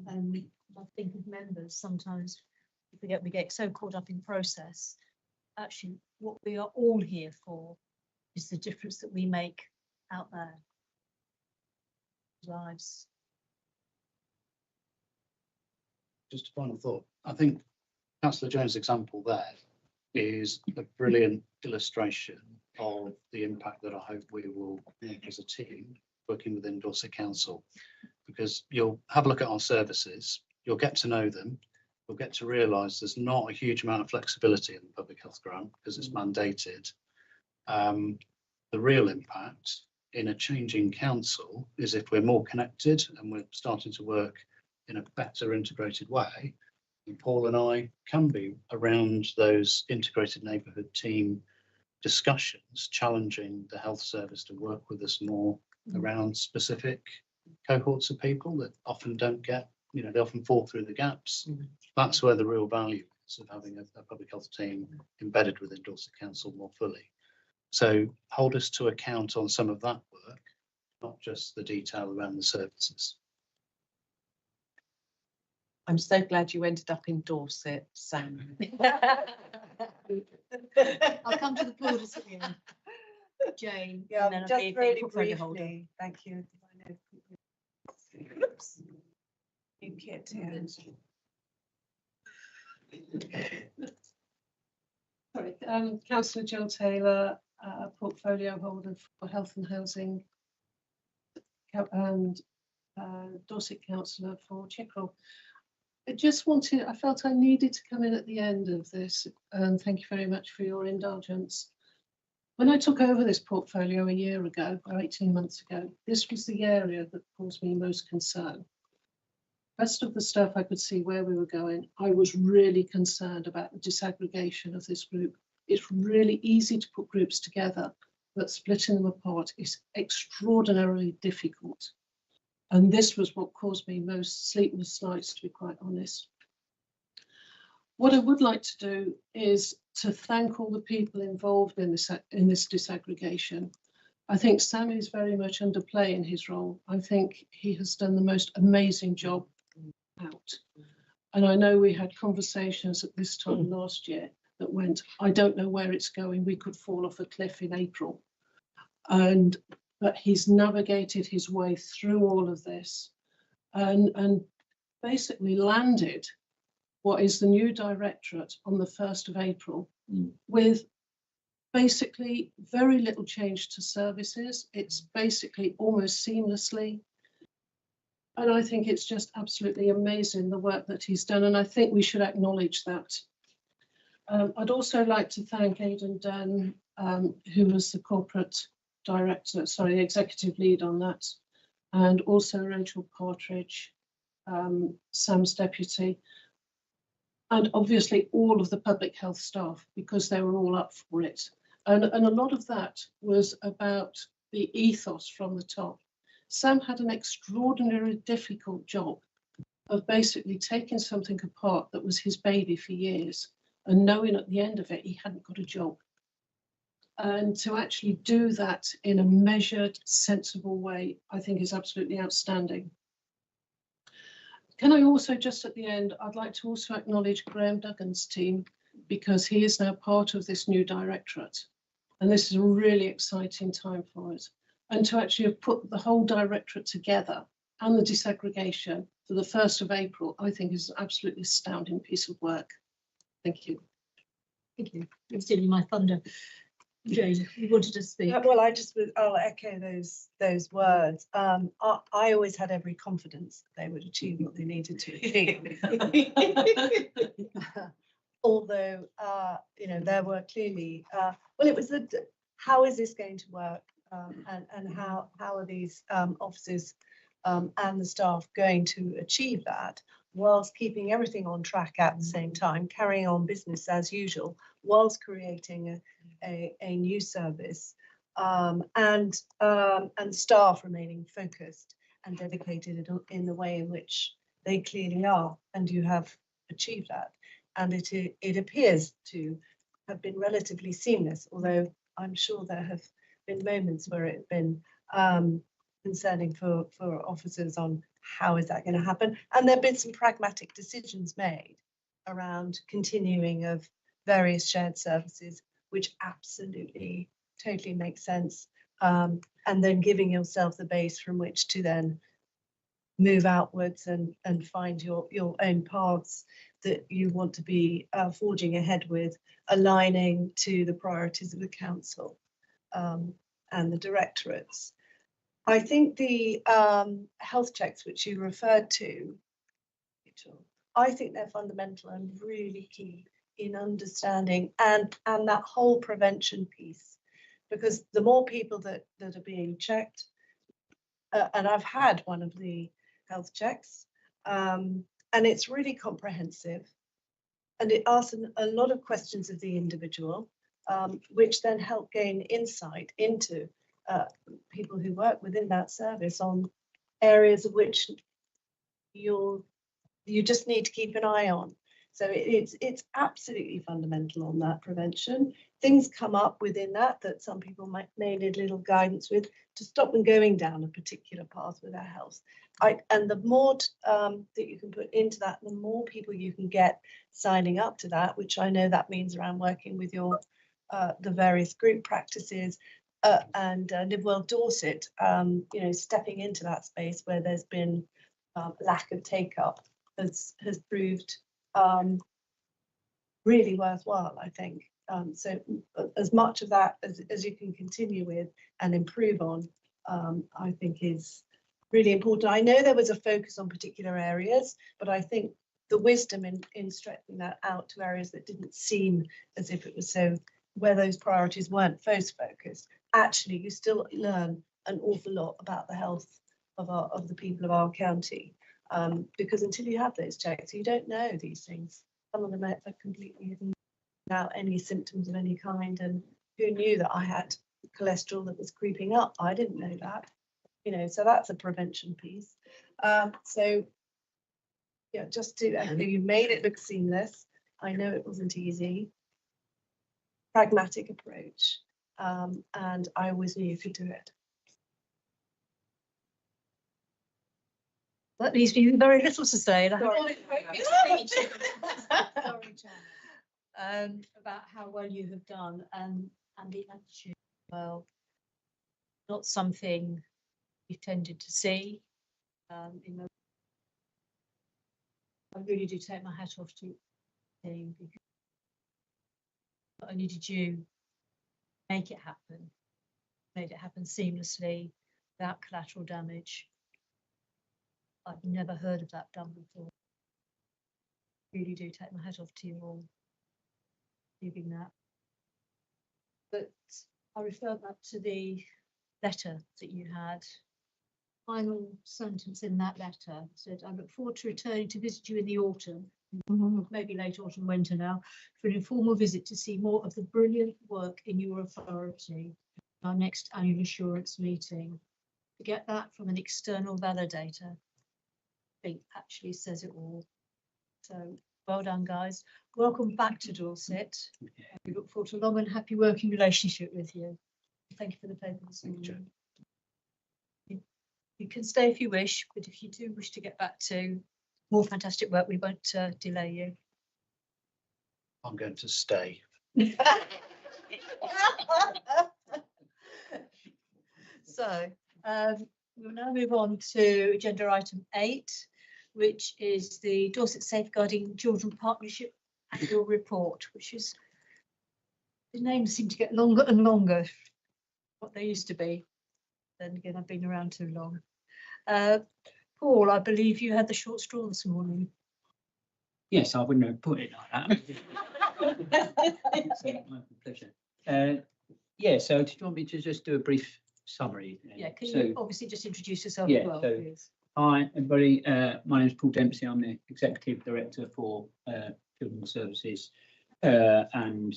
[SPEAKER 2] And I think of members, sometimes we get so caught up in process. Actually, what we are all here for is the difference that we make out there. Lives.
[SPEAKER 4] Just a final thought. I think Councillor Jones' example there is a brilliant illustration of the impact that I hope we will make as a team working within Dorset Council, because you'll have a look at our services, you'll get to know them, you'll get to realise there's not a huge amount of flexibility in the public health grant because it's mandated. The real impact in a changing council is if we're more connected and we're starting to work in a better integrated way. And Paul and I can be around those integrated neighbourhood team discussions, challenging the health service to work with us more around specific cohorts of people that often don't get, you know, they often fall through the gaps. That's where the real value is of having a public health team embedded within Dorset Council more fully. So hold us to account on some of that work, not just the detail around the services.
[SPEAKER 9] I'm so glad you ended up in Dorset, Sam.
[SPEAKER 2] I'll come to the plaudits at the end. Jane.
[SPEAKER 11] Yeah,
[SPEAKER 2] and then
[SPEAKER 11] just
[SPEAKER 2] I'll be
[SPEAKER 11] really
[SPEAKER 2] portfolio holder.
[SPEAKER 11] briefly, thank you. New kid here.
[SPEAKER 6] Sorry, Councillor Jill Taylor, portfolio holder for health and housing, and Dorset councillor for Chickerell. I felt I needed to come in at the end of this, and thank you very much for your indulgence. When I took over this portfolio a year ago, or 18 months ago, this was the area that caused me most concern. Rest of the stuff I could see where we were going. I was really concerned about the disaggregation of this group. It's really easy to put groups together, but splitting them apart is extraordinarily difficult. And this was what caused me most sleepless nights, to be quite honest. What I would like to do is to thank all the people involved in this disaggregation. I think Sam is very much underplaying his role. I think he has done the most amazing job out. And I know we had conversations at this time last year that went, I don't know where it's going. We could fall off a cliff in April. But he's navigated his way through all of this and basically landed what is the new directorate on the 1st of April with basically very little change to services. It's basically almost seamlessly. And I think it's just absolutely amazing the work that he's done. And I think we should acknowledge that. I'd also like to thank Aidan Dunn, who was the corporate director, sorry, the executive lead on that. And also Rachel Partridge, Sam's deputy. And obviously all of the public health staff, because they were all up for it. And a lot of that was about the ethos from the top.
[SPEAKER 11] Sam had an extraordinarily difficult job of basically taking something apart that was his baby for years and knowing at the end of it he hadn't got a job. And to actually do that in a measured, sensible way, I think is absolutely outstanding. Can I also just at the end, I'd like to also acknowledge Graham Duggan's team, because he is now part of this new directorate. And this is a really exciting time for us. And to actually have put the whole directorate together and the desegregation for the 1st of April, I think is an absolutely astounding piece of work. Thank you.
[SPEAKER 2] Thank you. You're stealing my thunder. Jane, you wanted to speak.
[SPEAKER 12] Well, I'll echo those words. I always had every confidence that they would achieve what they needed to achieve. Although, you know, there were clearly, well, it was how is this going to work, and how are these officers and the staff going to achieve that, whilst keeping everything on track at the same time, carrying on business as usual, whilst creating a new service, and staff remaining focused and dedicated in the way in which they clearly are, and you have achieved that. And it appears to have been relatively seamless, although I'm sure there have been moments where it's been concerning for officers on how is that going to happen. And there have been some pragmatic decisions made around continuing of various shared services, which absolutely totally makes sense. And then giving yourself the base from which to then move outwards and find your own paths that you want to be forging ahead with, aligning to the priorities of the council and the directorates. I think the health checks which you referred to, I think they're fundamental and really key in understanding and that whole prevention piece, because the more people that are being checked, and I've had one of the health checks, and it's really comprehensive, and it asks a lot of questions of the individual, which then help gain insight into people who work within that service on areas of which you just need to keep an eye on. So it's absolutely fundamental on that prevention. Things come up within that some people may need a little guidance with to stop them going down a particular path with their health. And the more that you can put into that, the more people you can get signing up to that, which I know that means around working with your the various group practices, and Live Well Dorset, you know, stepping into that space where there's been lack of take-up has proved really worthwhile, I think. So as much of that as you can continue with and improve on, I think is really important. I know there was a focus on particular areas, but I think the wisdom in stretching that out to areas that didn't seem as if it was so, where those priorities weren't focused, actually you still learn an awful lot about the health of the people of our county, because until you have those checks, you don't know these things. Some of them are completely hidden without any symptoms of any kind, and who knew that I had cholesterol that was creeping up? I didn't know that, you know, so that's a prevention piece. So yeah, you made it look seamless. I know it wasn't easy. Pragmatic approach, and I always knew you could do it.
[SPEAKER 2] That leaves me with very little to say. About how well you have done and the attitude. Well, not something we tended to see. I really do take my hat off to you, because not only did you make it happen, made it happen seamlessly without collateral damage. I've never heard of that done before. Really do take my hat off to you all achieving that. But I refer back to the letter that you had. Final sentence in that letter said, "I look forward to returning to visit you in the autumn, maybe late autumn, winter now, for an informal visit to see more of the brilliant work in your authority. Our next annual assurance meeting." to get that from an external validator, I think actually says it all. So well done, guys. Welcome back to Dorset. We look forward to a long and happy working relationship with you. Thank you for the paper this morning. You can stay if you wish, but if you do wish to get back to more fantastic work, we won't delay you.
[SPEAKER 4] I'm going to stay.
[SPEAKER 2] So we'll now move on to agenda item 8, which is the Dorset Safeguarding Children Partnership Annual Report, which is, the names seem to get longer and longer, what they used to be. Then again, I've been around too long. Paul, I believe you had the short straw this morning.
[SPEAKER 10] Yes, I wouldn't have put it like that. So, my pleasure. Yeah, so do you want me to just do a brief summary?
[SPEAKER 2] Yeah, can
[SPEAKER 10] So,
[SPEAKER 2] you obviously just introduce yourself
[SPEAKER 10] yeah,
[SPEAKER 2] as well,
[SPEAKER 10] so-
[SPEAKER 2] please?
[SPEAKER 10] Hi, everybody. My name is Paul Dempsey. I'm the Executive Director for Children's Services. And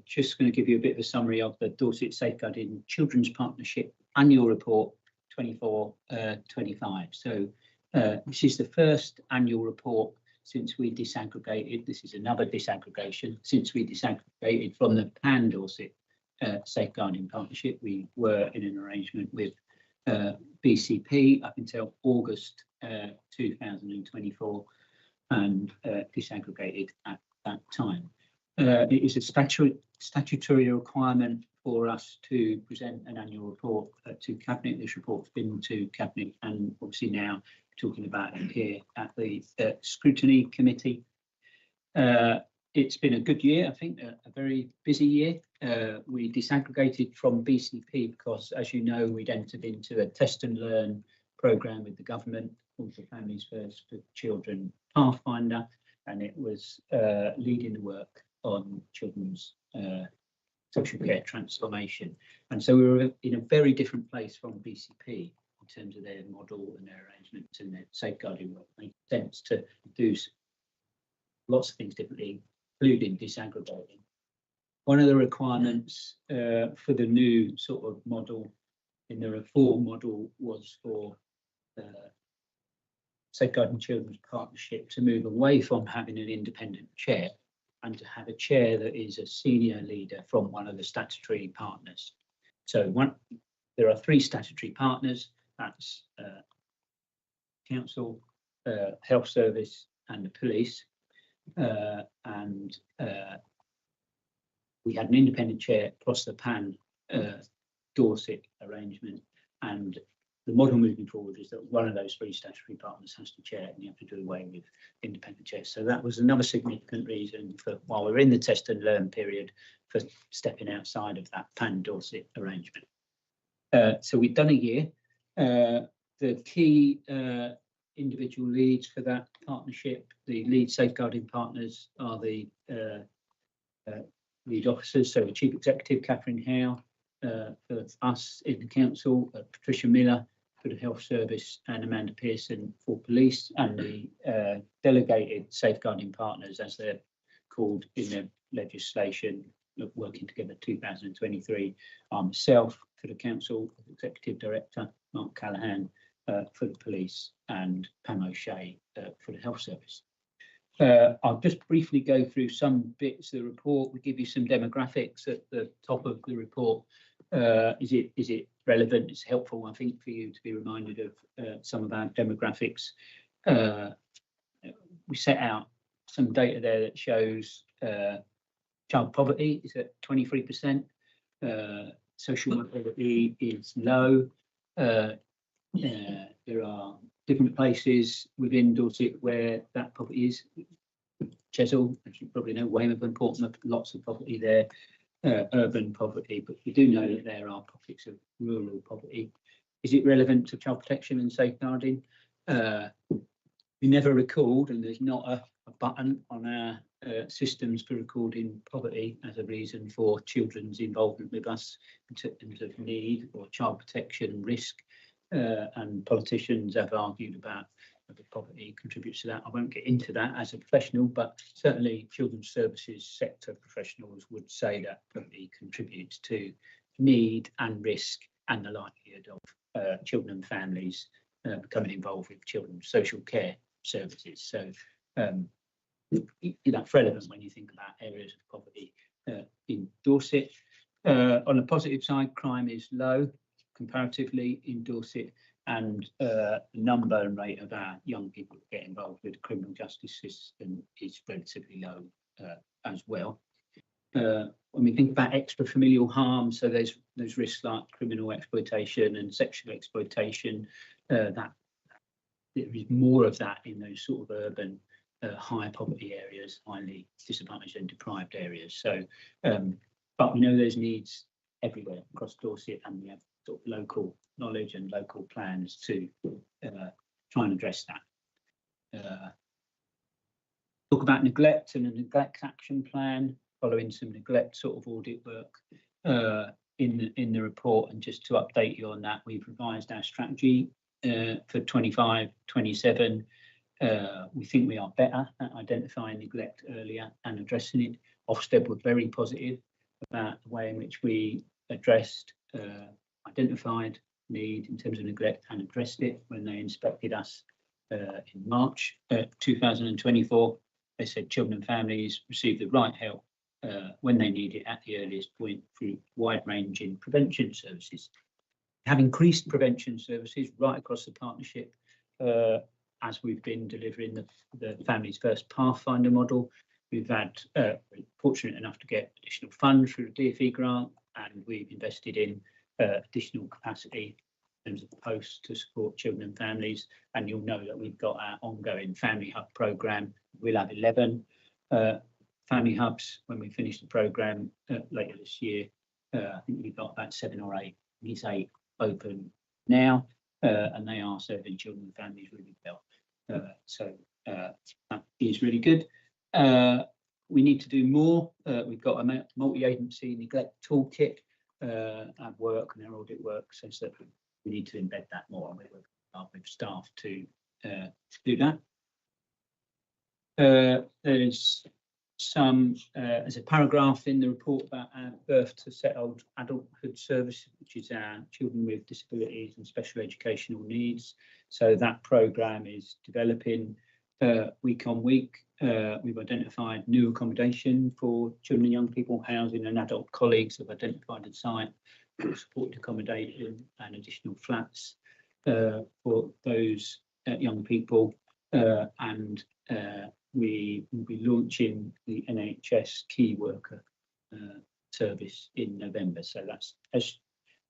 [SPEAKER 10] just going to give you a bit of a summary of the Dorset Safeguarding Children's Partnership Annual Report 24-25. So this is the first annual report since we disaggregated. This is another disaggregation since we disaggregated from the Pan Dorset Safeguarding Partnership. We were in an arrangement with BCP up until August 2024 and disaggregated at that time. It is a statutory requirement for us to present an annual report to Cabinet. This report's been to Cabinet and obviously now talking about it here at the Scrutiny Committee. It's been a good year, I think, a very busy year. We disaggregated from BCP because, as you know, we'd entered into a test and learn programme with the government called the Families First for Children Pathfinder, and it was leading the work on children's social care transformation. And so we were in a very different place from BCP in terms of their model and their arrangements and their safeguarding work. It makes sense to do lots of things differently, including disaggregating. One of the requirements for the new sort of model in the reform model was for Safeguarding Children's Partnership to move away from having an independent chair and to have a chair that is a senior leader from one of the statutory partners. So there are 3 statutory partners, that's Council, Health Service and the Police. And we had an independent chair across the Pan Dorset arrangement, and the model moving forward is that one of those 3 statutory partners has to chair, and you have to do away with independent chairs. So that was another significant reason for, while we're in the test and learn period, for stepping outside of that Pan Dorset arrangement. So we've done a year. The key individual leads for that partnership, the lead safeguarding partners, are the lead officers. So the Chief Executive, Catherine Howe, for us in the council, Patricia Miller for the Health Service, and Amanda Pearson for Police, and the delegated safeguarding partners, as they're called in the legislation, working together 2023, myself for the council, Executive Director, Mark Callaghan for the police, and Pam O'Shea for the Health Service. I'll just briefly go through some bits of the report. We give you some demographics at the top of the report. Is it relevant? It's helpful, I think, for you to be reminded of some of our demographics. We set out some data there that shows child poverty is at 23%. Social mobility is low. There are different places within Dorset where that poverty is. Chesil, as you probably know, Weymouth and Portsmouth, lots of poverty there, urban poverty, but we do know that there are pockets of rural poverty. Is it relevant to child protection and safeguarding? We never recalled, and there's not a button on our systems for recording poverty as a reason for children's involvement with us in terms of need or child protection risk. And politicians have argued about whether poverty contributes to that. I won't get into that as a professional, but certainly children's services sector professionals would say that poverty contributes to need and risk and the likelihood of children and families becoming involved with children's social care services. So that's relevant when you think about areas of poverty in Dorset. On the positive side, crime is low comparatively in Dorset, and the number and rate of our young people who get involved with the criminal justice system is relatively low as well. When we think about extra familial harm, so there's risks like criminal exploitation and sexual exploitation, that there is more of that in those sort of urban high poverty areas, highly disadvantaged and deprived areas. So, but we know there's needs everywhere across Dorset, and we have sort of local knowledge and local plans to try and address that. Talk about neglect and a neglect action plan, following some neglect sort of audit work in the report. And just to update you on that, we've revised our strategy for 25-27. We think we are better at identifying neglect earlier and addressing it. Ofsted were very positive about the way in which we addressed, identified need in terms of neglect and addressed it when they inspected us in March 2024. They said children and families receive the right help when they need it at the earliest point through wide-ranging prevention services. Have increased prevention services right across the partnership as we've been delivering the Families First Pathfinder model. We've had fortunate enough to get additional funds through the DfE grant, and we've invested in additional capacity in terms of posts to support children and families. And you'll know that we've got our ongoing Family Hub programme. We'll have 11 family hubs when we finish the programme later this year. I think we've got about 7 or 8, these 8 open now, and they are serving children and families really well. So that is really good. We need to do more. We've got a multi-agency neglect toolkit at work, and our audit work says that we need to embed that more, and we work with staff to do that. There's there's a paragraph in the report about our birth to settled adulthood service, which is our children with disabilities and special educational needs. So that programme is developing week on week. We've identified new accommodation for children and young people. Housing and adult colleagues have identified a site for supported accommodation and additional flats for those young people. And we will be launching the NHS key worker service in November. So that's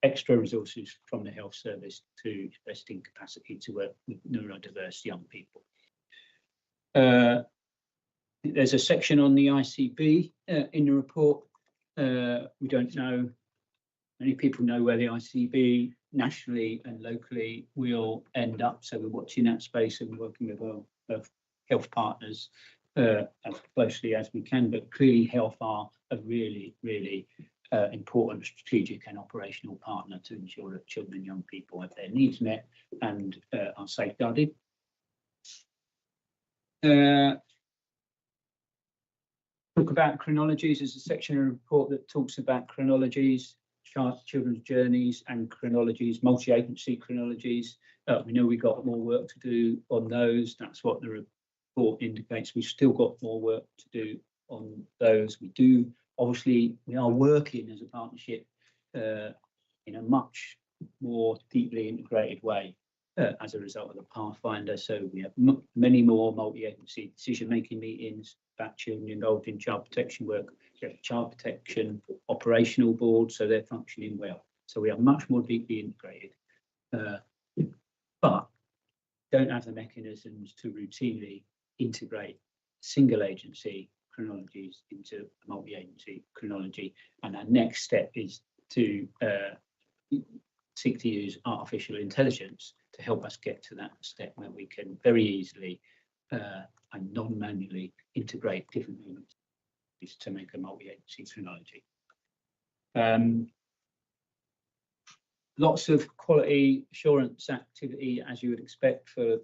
[SPEAKER 10] extra resources from the health service to invest in capacity to work with neurodiverse young people. There's a section on the ICB in the report. We don't know, many people know where the ICB nationally and locally will end up. So we're watching that space and working with our health partners as closely as we can. But clearly health are a really, really important strategic and operational partner to ensure that children and young people have their needs met and are safeguarded. Talk about chronologies. There's a section of the report that talks about chronologies, children's journeys and chronologies, multi-agency chronologies. We know we've got more work to do on those. That's what the report indicates. We've still got more work to do on those. We are working as a partnership in a much more deeply integrated way as a result of the Pathfinder. So we have many more multi-agency decision-making meetings about children involved in child protection work. We have a child protection operational board, so they're functioning well. So we are much more deeply integrated, but don't have the mechanisms to routinely integrate single agency chronologies into a multi-agency chronology. And our next step is to seek to use artificial intelligence to help us get to that step where we can very easily and non-manually integrate different elements to make a multi-agency chronology. Lots of quality assurance activity, as you would expect for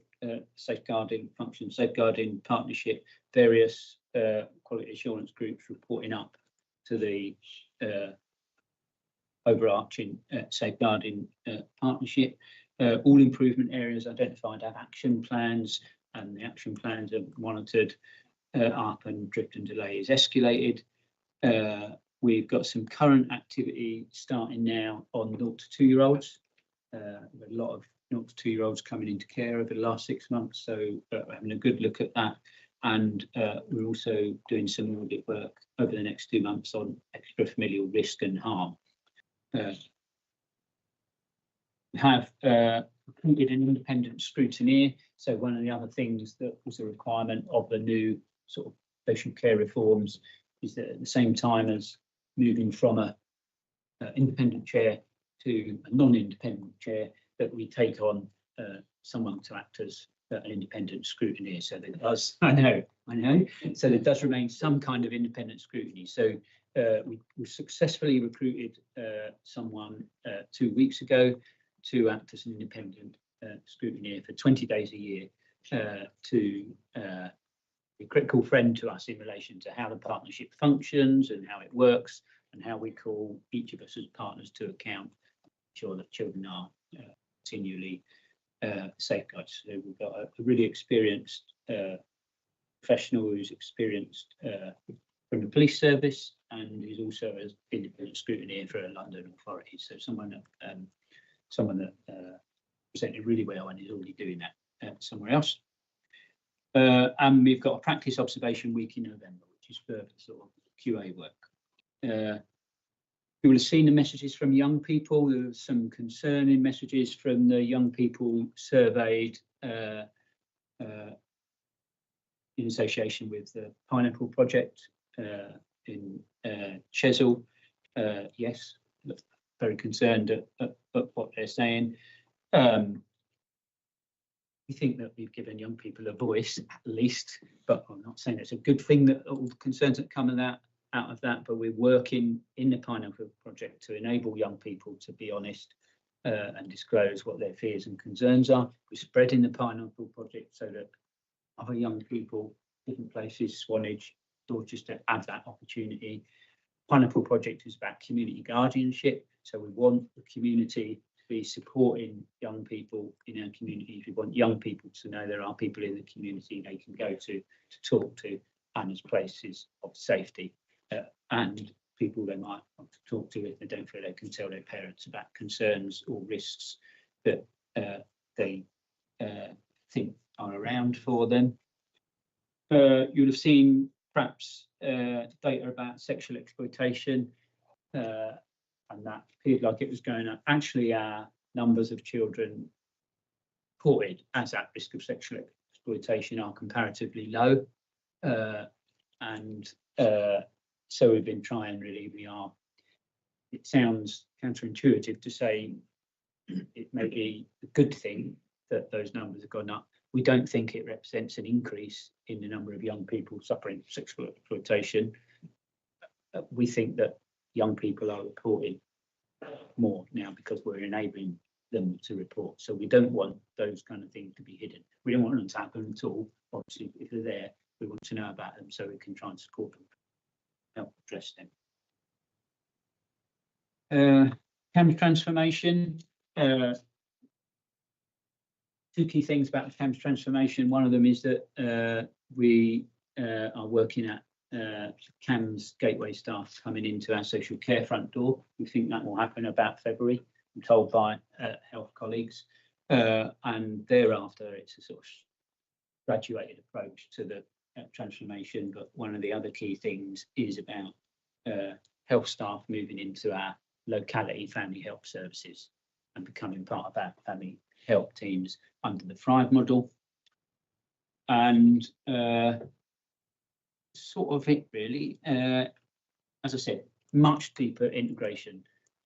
[SPEAKER 10] safeguarding function, safeguarding partnership, various quality assurance groups reporting up to the overarching safeguarding partnership. All improvement areas identified have action plans, and the action plans are monitored up, and drift and delay is escalated. We've got some current activity starting now on 0 to 2-year-olds. A lot of 0 to 2-year-olds coming into care over the last 6 months, so having a good look at that. And we're also doing some audit work over the next 2 months on extrafamilial risk and harm. We have recruited an independent scrutineer. So one of the other things that was a requirement of the new sort of social care reforms is that at the same time as moving from a independent chair to a non-independent chair, that we take on someone to act as an independent scrutineer. So there does, I know. So there does remain some kind of independent scrutiny. So we successfully recruited someone 2 weeks ago to act as an independent scrutineer for 20 days a year to be a critical friend to us in relation to how the partnership functions and how it works, and how we call each of us as partners to account, ensure that children are continually safeguarded. So we've got a really experienced professional who's experienced from the police service, and who's also an independent scrutineer for a London authority. So someone that presented really well and is already doing that somewhere else. And we've got a practice observation week in November, which is further sort of QA work. You will have seen the messages from young people. There was some concerning messages from the young people surveyed in association with the Pineapple Project in Chesil. Yes, very concerned at what they're saying. We think that we've given young people a voice, at least, but I'm not saying it's a good thing that all the concerns that come out of that, but we're working in the Pineapple Project to enable young people to be honest and disclose what their fears and concerns are. We're spreading the Pineapple Project so that other young people, different places, Swanage, Dorchester, have that opportunity. Pineapple Project is about community guardianship, so we want the community to be supporting young people in our communities. We want young people to know there are people in the community they can go to talk to, and as places of safety, and people they might want to talk to if they don't feel they can tell their parents about concerns or risks that they think are around for them. You'll have seen perhaps data about sexual exploitation, and that appeared like it was going up. Actually, our numbers of children reported as at risk of sexual exploitation are comparatively low, and so we've been trying really. It sounds counterintuitive to say it may be a good thing that those numbers have gone up. We don't think it represents an increase in the number of young people suffering sexual exploitation. We think that young people are reporting more now because we're enabling them to report. So we don't want those kind of things to be hidden. We don't want them to happen at all. Obviously, if they're there, we want to know about them so we can try and support them, help address them. CAMS transformation. Two key things about the CAMS transformation. One of them is that we are working at CAMS gateway staff coming into our social care front door. We think that will happen about February, I'm told by health colleagues. And thereafter, it's a sort of graduated approach to the transformation. But one of the other key things is about health staff moving into our locality family help services and becoming part of our family help teams under the Thrive model. And sort of it really, as I said, much deeper integration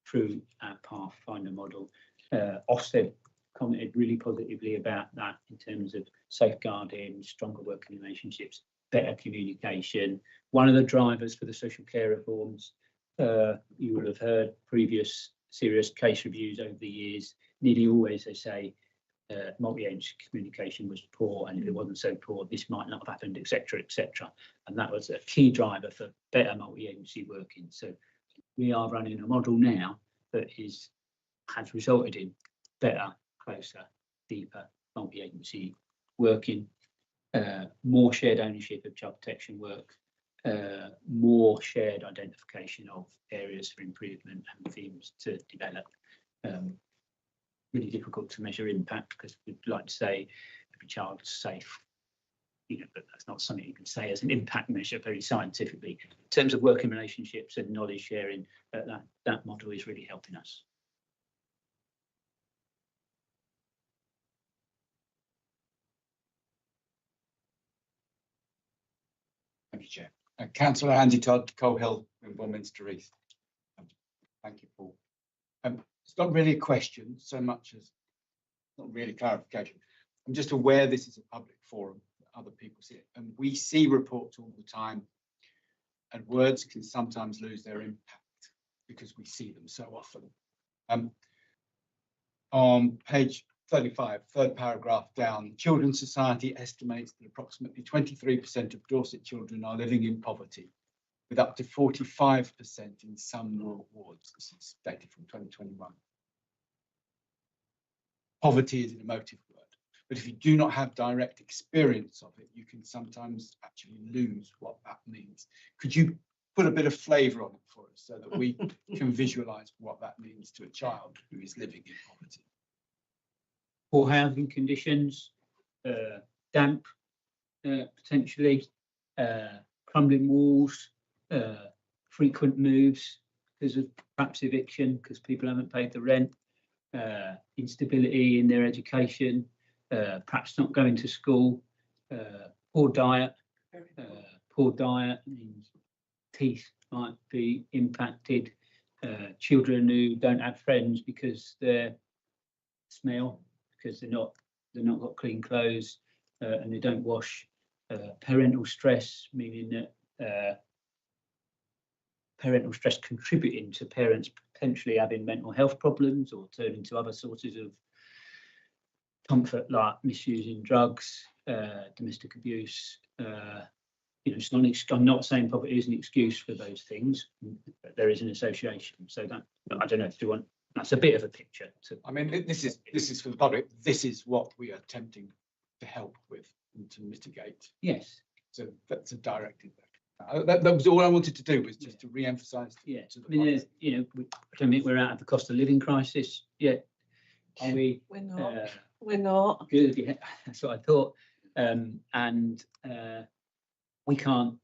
[SPEAKER 10] through our Pathfinder model. Ofsted commented really positively about that in terms of safeguarding, stronger working relationships, better communication. One of the drivers for the social care reforms, you will have heard previous serious case reviews over the years, nearly always they say multi-agency communication was poor, and if it wasn't so poor, this might not have happened, etc., etc. And that was a key driver for better multi-agency working. So we are running a model now that has resulted in better, closer, deeper, multi-agency working, more shared ownership of child protection work, more shared identification of areas for improvement and themes to develop. Really difficult to measure impact because we'd like to say every child's safe, but that's not something you can say as an impact measure very scientifically. In terms of working relationships and knowledge sharing, that model is really helping us.
[SPEAKER 5] Thank you, Chair. Councillor Andy Todd, Coalhill in Warminster East. Thank you, Paul. It's not really a question so much as not really clarification. I'm just aware this is a public forum, other people see it, and we see reports all the time, and words can sometimes lose their impact because we see them so often. On page 35, third paragraph down, Children's Society estimates that approximately 23% of Dorset children are living in poverty, with up to 45% in some rural wards. This is data from 2021. Poverty is an emotive word, but if you do not have direct experience of it, you can sometimes actually lose what that means. Could you put a bit of flavour on it for us so that we can visualise what that means to a child who is living in poverty?
[SPEAKER 10] Poor housing conditions, damp, potentially, crumbling walls, frequent moves because of perhaps eviction because people haven't paid the rent, instability in their education, perhaps not going to school, poor diet. Poor diet means teeth might be impacted, children who don't have friends because they smell, because they're not got clean clothes and they don't wash, parental stress, meaning that parental stress contributing to parents potentially having mental health problems or turning to other sources of comfort like misusing drugs, domestic abuse. It's not I'm not saying poverty is an excuse for those things, but there is an association. So that, I don't know if you want, that's a bit of a picture.
[SPEAKER 5] I mean, this is for the public. This is what we are attempting to help with and to mitigate.
[SPEAKER 10] Yes.
[SPEAKER 5] So that's a directive. That was all I wanted to do, was just to re-emphasise.
[SPEAKER 10] Yeah, I mean, I don't think we're out of the cost of living crisis yet. Are we?
[SPEAKER 9] We're not. We're not.
[SPEAKER 10] Good. Yeah, that's what I thought. We can't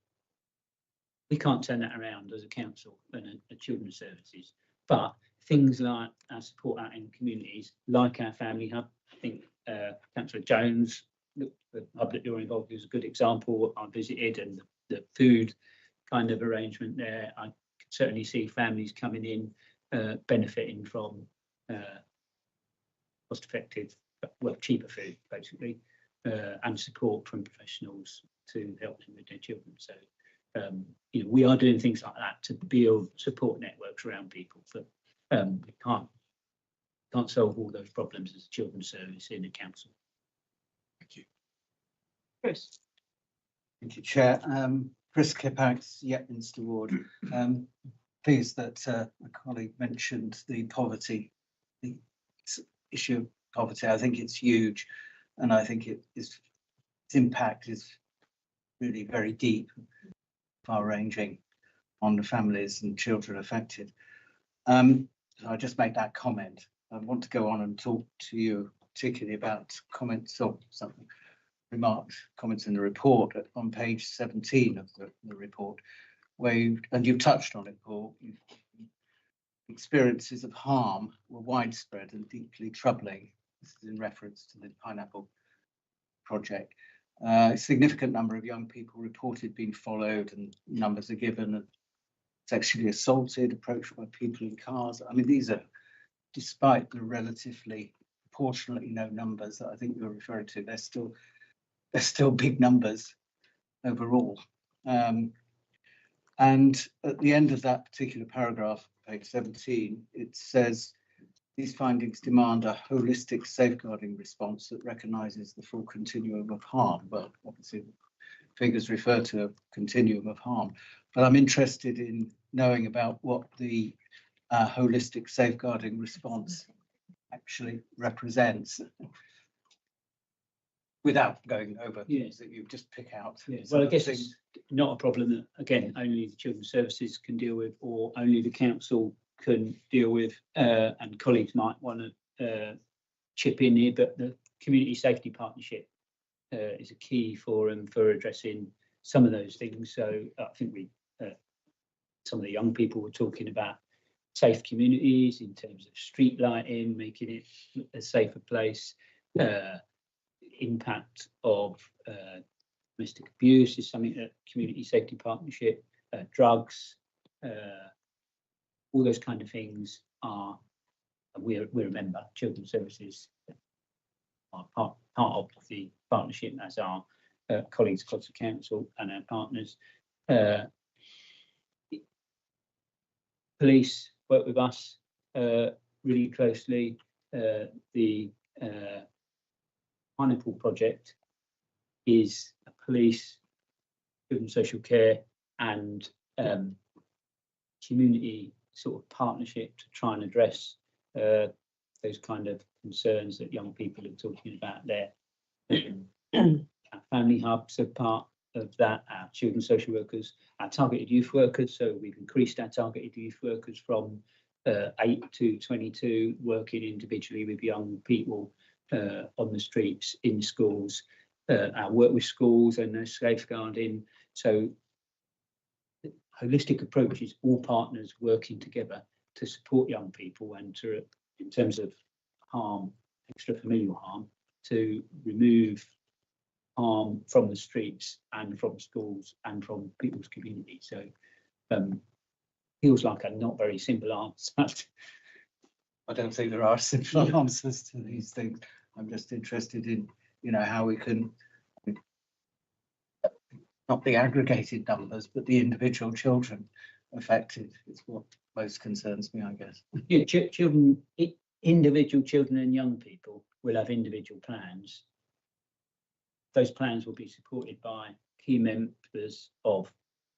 [SPEAKER 10] turn that around as a council and a children's services. But things like our support out in communities, like our family hub, I think Councillor Jones, the hub that you're involved in, is a good example. I visited, and the food kind of arrangement there, I can certainly see families coming in benefiting from cost-effective, well, cheaper food basically, and support from professionals to help them with their children. So we are doing things like that to build support networks around people, but we can't solve all those problems as a children's service in a council.
[SPEAKER 5] Thank you.
[SPEAKER 9] Chris.
[SPEAKER 8] Thank you, Chair. Chris Kippax, Yetminster Ward. Pleased that a colleague mentioned the poverty, the issue of poverty. I think it's huge, and I think its impact is really very deep, far-ranging on the families and children affected. So I'll just make that comment. I want to go on and talk to you particularly about comments or something. Comments in the report on page 17 of the report, where you've touched on it, Paul. Experiences of harm were widespread and deeply troubling. This is in reference to the Pineapple Project. A significant number of young people reported being followed, and numbers are given, sexually assaulted, approached by people in cars. I mean, these are, despite the relatively proportionately low numbers that I think you're referring to, they're still big numbers overall. And at the end of that particular paragraph, page 17, it says, these findings demand a holistic safeguarding response that recognises the full continuum of harm. Well, obviously, figures refer to a continuum of harm, but I'm interested in knowing about what the holistic safeguarding response actually represents, without going over things that you just pick out.
[SPEAKER 10] Well, I guess it's not a problem that, again, only the Children's Services can deal with, or only the council can deal with, and colleagues might want to chip in here, but the Community Safety Partnership is a key forum for addressing some of those things. So I think some of the young people were talking about safe communities in terms of street lighting, making it a safer place. Impact of domestic abuse is something that Community Safety Partnership, drugs, all those kind of things are. We remember Children's Services are part of the partnership, as our colleagues across the council and our partners. Police work with us really closely. The Pineapple Project is a police, children's social care and community sort of partnership to try and address those kind of concerns that young people are talking about there. Our family hubs are part of that, our children's social workers, our targeted youth workers. So we've increased our targeted youth workers from 8 to 22, working individually with young people on the streets, in schools, our work with schools and their safeguarding. So holistic approaches, all partners working together to support young people and to, in terms of harm, extrafamilial harm, to remove harm from the streets and from schools and from people's communities. So feels like a not very simple answer.
[SPEAKER 8] I don't think there are simple answers to these things. I'm just interested in, how we can, not the aggregated numbers, but the individual children affected is what most concerns me, I guess.
[SPEAKER 10] Yeah, children, individual children and young people will have individual plans. Those plans will be supported by key members of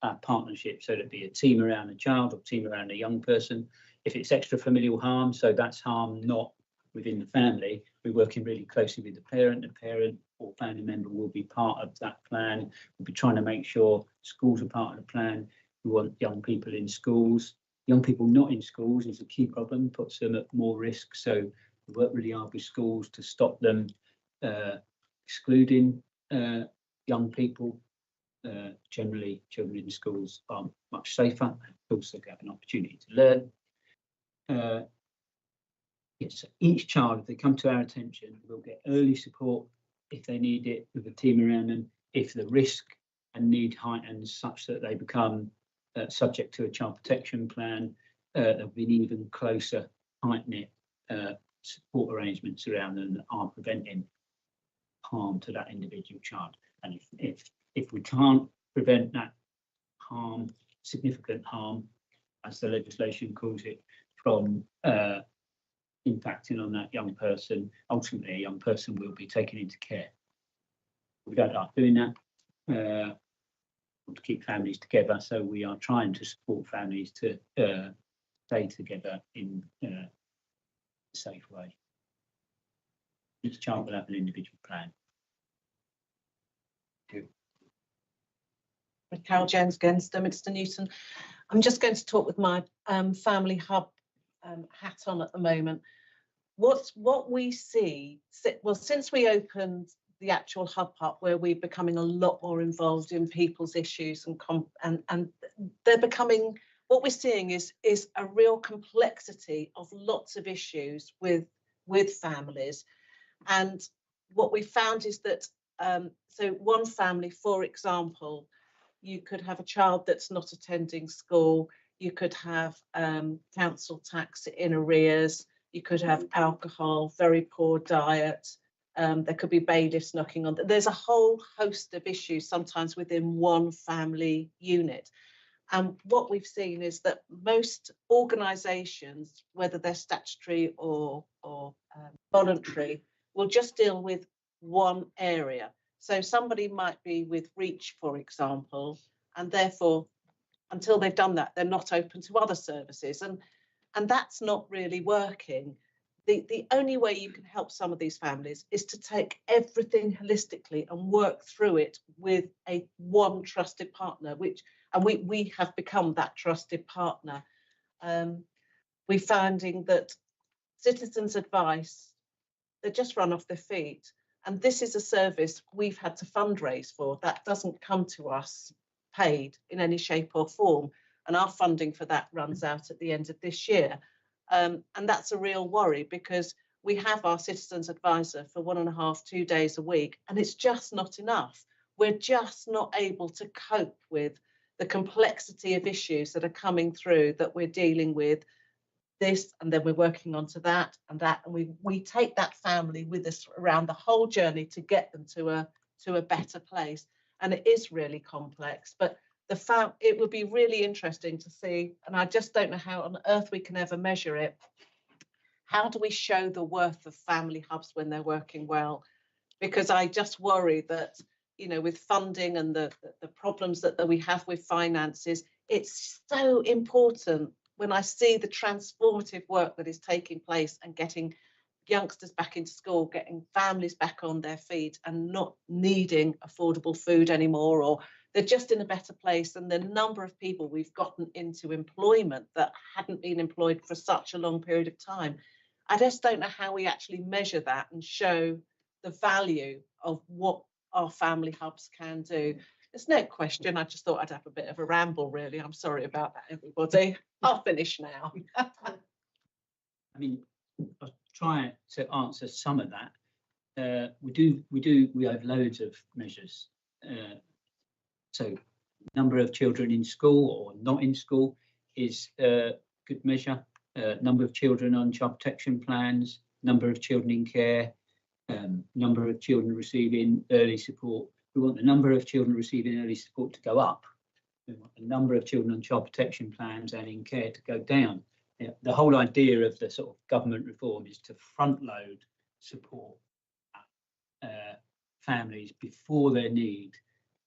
[SPEAKER 10] our partnership, so there'd be a team around a child or team around a young person. If it's extrafamilial harm, so that's harm not within the family, we're working really closely with the parent or family member will be part of that plan. We'll be trying to make sure schools are part of the plan. We want young people in schools. Young people not in schools is a key problem, puts them at more risk. So we work really hard with schools to stop them excluding young people. Generally, children in schools are much safer. Also have an opportunity to learn. Yes, each child, if they come to our attention, will get early support if they need it with a team around them. If the risk and need heightens such that they become subject to a child protection plan, there'll be even closer, tight-knit support arrangements around them that are preventing harm to that individual child. And if we can't prevent that harm, significant harm, as the legislation calls it, from impacting on that young person, ultimately a young person will be taken into care. We don't like doing that. To keep families together, so we are trying to support families to stay together in a safe way. Each child will have an individual plan.
[SPEAKER 9] Carol Jones again, Sturminster Newton. I'm just going to talk with my family hub hat on at the moment. What we see, well, since we opened the actual hub part, where we're becoming a lot more involved in people's issues and they're becoming, what we're seeing is a real complexity of lots of issues with families. And what we found is that so one family, for example, you could have a child that's not attending school, you could have council tax in arrears, you could have alcohol, very poor diet, there could be bailiffs knocking on. There's a whole host of issues sometimes within one family unit. And what we've seen is that most organisations, whether they're statutory or voluntary, will just deal with one area. So somebody might be with Reach, for example, and therefore, until they've done that, they're not open to other services. And that's not really working. The only way you can help some of these families is to take everything holistically and work through it with one trusted partner, and we have become that trusted partner. We're finding that citizens' advice, they just run off their feet. And this is a service we've had to fundraise for. That doesn't come to us paid in any shape or form. And our funding for that runs out at the end of this year. And that's a real worry, because we have our citizens advisor for 1.5, 2 days a week, and it's just not enough. We're just not able to cope with the complexity of issues that are coming through, that we're dealing with this, and then we're working onto that and that, and we take that family with us around the whole journey to get them to a better place. And it is really complex, but it would be really interesting to see, and I just don't know how on earth we can ever measure it. How do we show the worth of family hubs when they're working well? Because I just worry that, you know, with funding and the problems that we have with finances, it's so important when I see the transformative work that is taking place and getting youngsters back into school, getting families back on their feet and not needing affordable food anymore, or they're just in a better place. And the number of people we've gotten into employment that hadn't been employed for such a long period of time. I just don't know how we actually measure that and show the value of what our family hubs can do. There's no question. I just thought I'd have a bit of a ramble, really. I'm sorry about that, everybody. I'll finish now.
[SPEAKER 10] I mean, I'll try to answer some of that. We have loads of measures. So number of children in school or not in school is a good measure. Number of children on child protection plans, number of children in care, number of children receiving early support. We want the number of children receiving early support to go up. We want the number of children on child protection plans and in care to go down. The whole idea of the sort of government reform is to front load support families before their need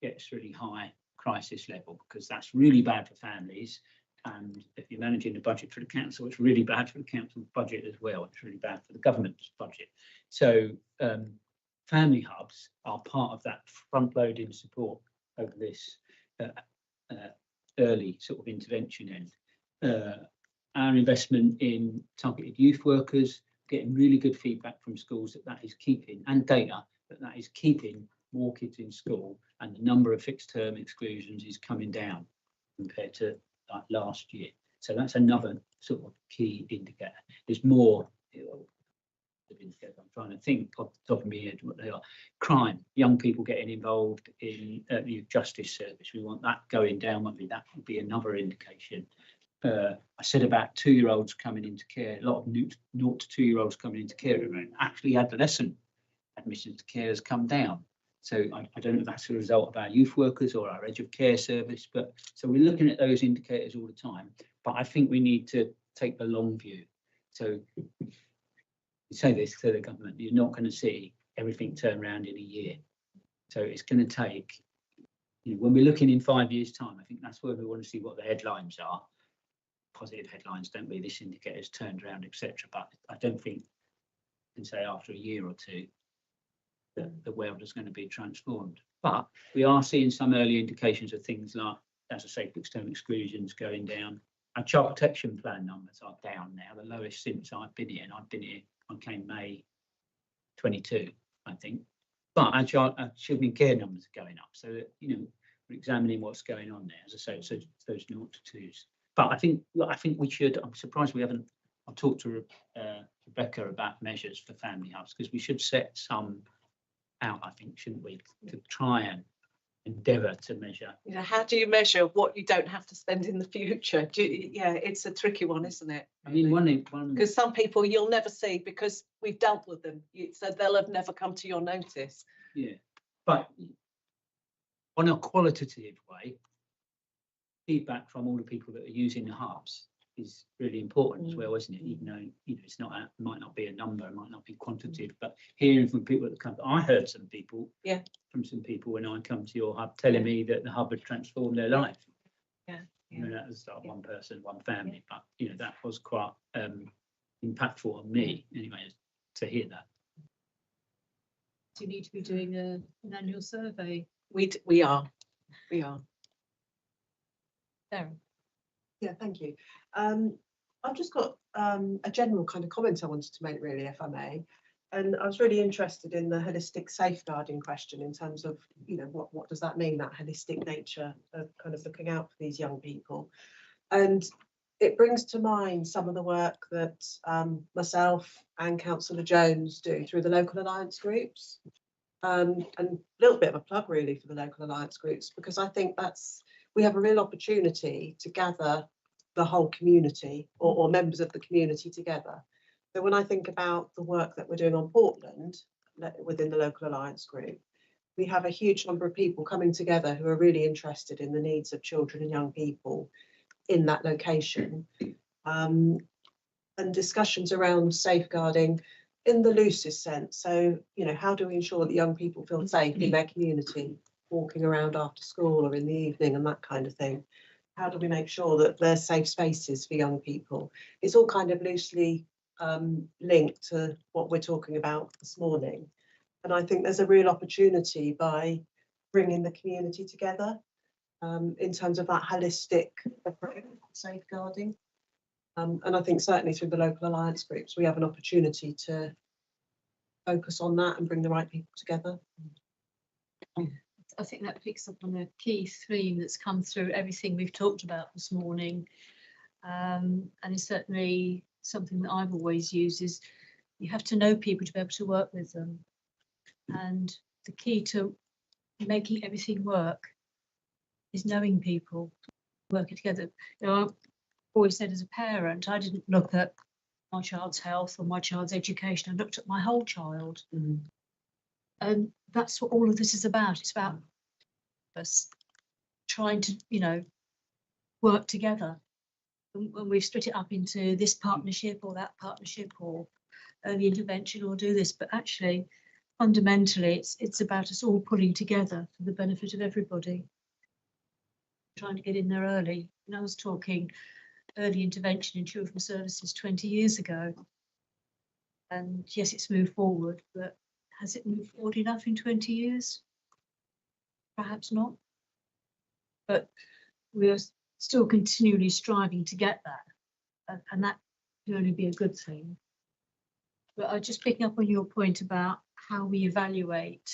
[SPEAKER 10] gets really high crisis level, because that's really bad for families. And if you're managing the budget for the council, it's really bad for the council's budget as well. It's really bad for the government's budget. So family hubs are part of that front loading support over this early sort of intervention end. Our investment in targeted youth workers, getting really good feedback from schools that is keeping, and data that is keeping more kids in school, and the number of fixed term exclusions is coming down compared to like last year. So that's another sort of key indicator. There's more. I'm trying to think off the top of my head what they are. Crime, young people getting involved in the justice service. We want that going down. That would be another indication. I said about 2-year-olds coming into care. A lot of 0 to 2-year-olds coming into care. Actually, adolescent admissions to care has come down. So I don't know if that's a result of our youth workers or our edge of care service, but so we're looking at those indicators all the time. But I think we need to take the long view. So you say this to the government, you're not going to see everything turn around in a year. So it's going to take, you know, when we're looking in 5 years' time, I think that's where we want to see what the headlines are. Positive headlines, don't we? This indicator's turned around, etc. But I don't think you can say after a year or two that the world is going to be transformed. But we are seeing some early indications of things like, as I say, fixed term exclusions going down. Our child protection plan numbers are down now, the lowest since I've been here. And I've been here, I came May 22, I think. But our children in care numbers are going up. So that, you know, we're examining what's going on there. As I say, so those 0 to 2s. But I think we should. I'm surprised we haven't. I'll talk to Rebecca about measures for family hubs, because we should set some out, I think, shouldn't we, to try and endeavour to measure.
[SPEAKER 9] You know, how do you measure what you don't have to spend in the future? Yeah, it's a tricky one, isn't it?
[SPEAKER 10] I mean, one
[SPEAKER 9] because some people you'll never see because we've dealt with them, so they'll have never come to your notice.
[SPEAKER 10] Yeah, but on a qualitative way, feedback from all the people that are using the hubs is really important as well, isn't it? Even though, you know, it's not might not be a number, it might not be quantitative, but hearing from people that come, I heard some people, from some people when I come to your hub telling me that the hub had transformed their life.
[SPEAKER 9] Yeah.
[SPEAKER 10] You know, at the start, one person, one family, but you know, that was quite impactful on me anyway, to hear that.
[SPEAKER 2] Do you need to be doing an annual survey?
[SPEAKER 9] We are.
[SPEAKER 2] Darren?
[SPEAKER 11] Yeah, thank you. I've just got a general kind of comment I wanted to make, really, if I may. And I was really interested in the holistic safeguarding question in terms of, you know, what does that mean, that holistic nature of kind of looking out for these young people? And it brings to mind some of the work that myself and Councillor Jones do through the local alliance groups. And a little bit of a plug, really, for the local alliance groups, because I think we have a real opportunity to gather the whole community or members of the community together. So when I think about the work that we're doing on Portland within the local alliance group, we have a huge number of people coming together who are really interested in the needs of children and young people in that location, and discussions around safeguarding in the loosest sense. So, you know, how do we ensure that young people feel safe in their community, walking around after school or in the evening and that kind of thing? How do we make sure that there's safe spaces for young people? It's all kind of loosely linked to what we're talking about this morning. And I think there's a real opportunity by bringing the community together in terms of that holistic approach to safeguarding. And I think certainly through the local alliance groups, we have an opportunity to focus on that and bring the right people together.
[SPEAKER 2] I think that picks up on a key theme that's come through everything we've talked about this morning. And it's certainly something that I've always used is you have to know people to be able to work with them. And the key to making everything work is knowing people, working together. You know, I've always said as a parent, I didn't look at my child's health or my child's education. I looked at my whole child. And that's what all of this is about. It's about us trying to, you know, work together. When we've split it up into this partnership or that partnership or early intervention or do this, but actually fundamentally it's about us all pulling together for the benefit of everybody. Trying to get in there early. And I was talking early intervention in children's services 20 years ago. And yes, it's moved forward, but has it moved forward enough in 20 years? Perhaps not. But we are still continually striving to get that. And that can only be a good thing. But I'm just picking up on your point about how we evaluate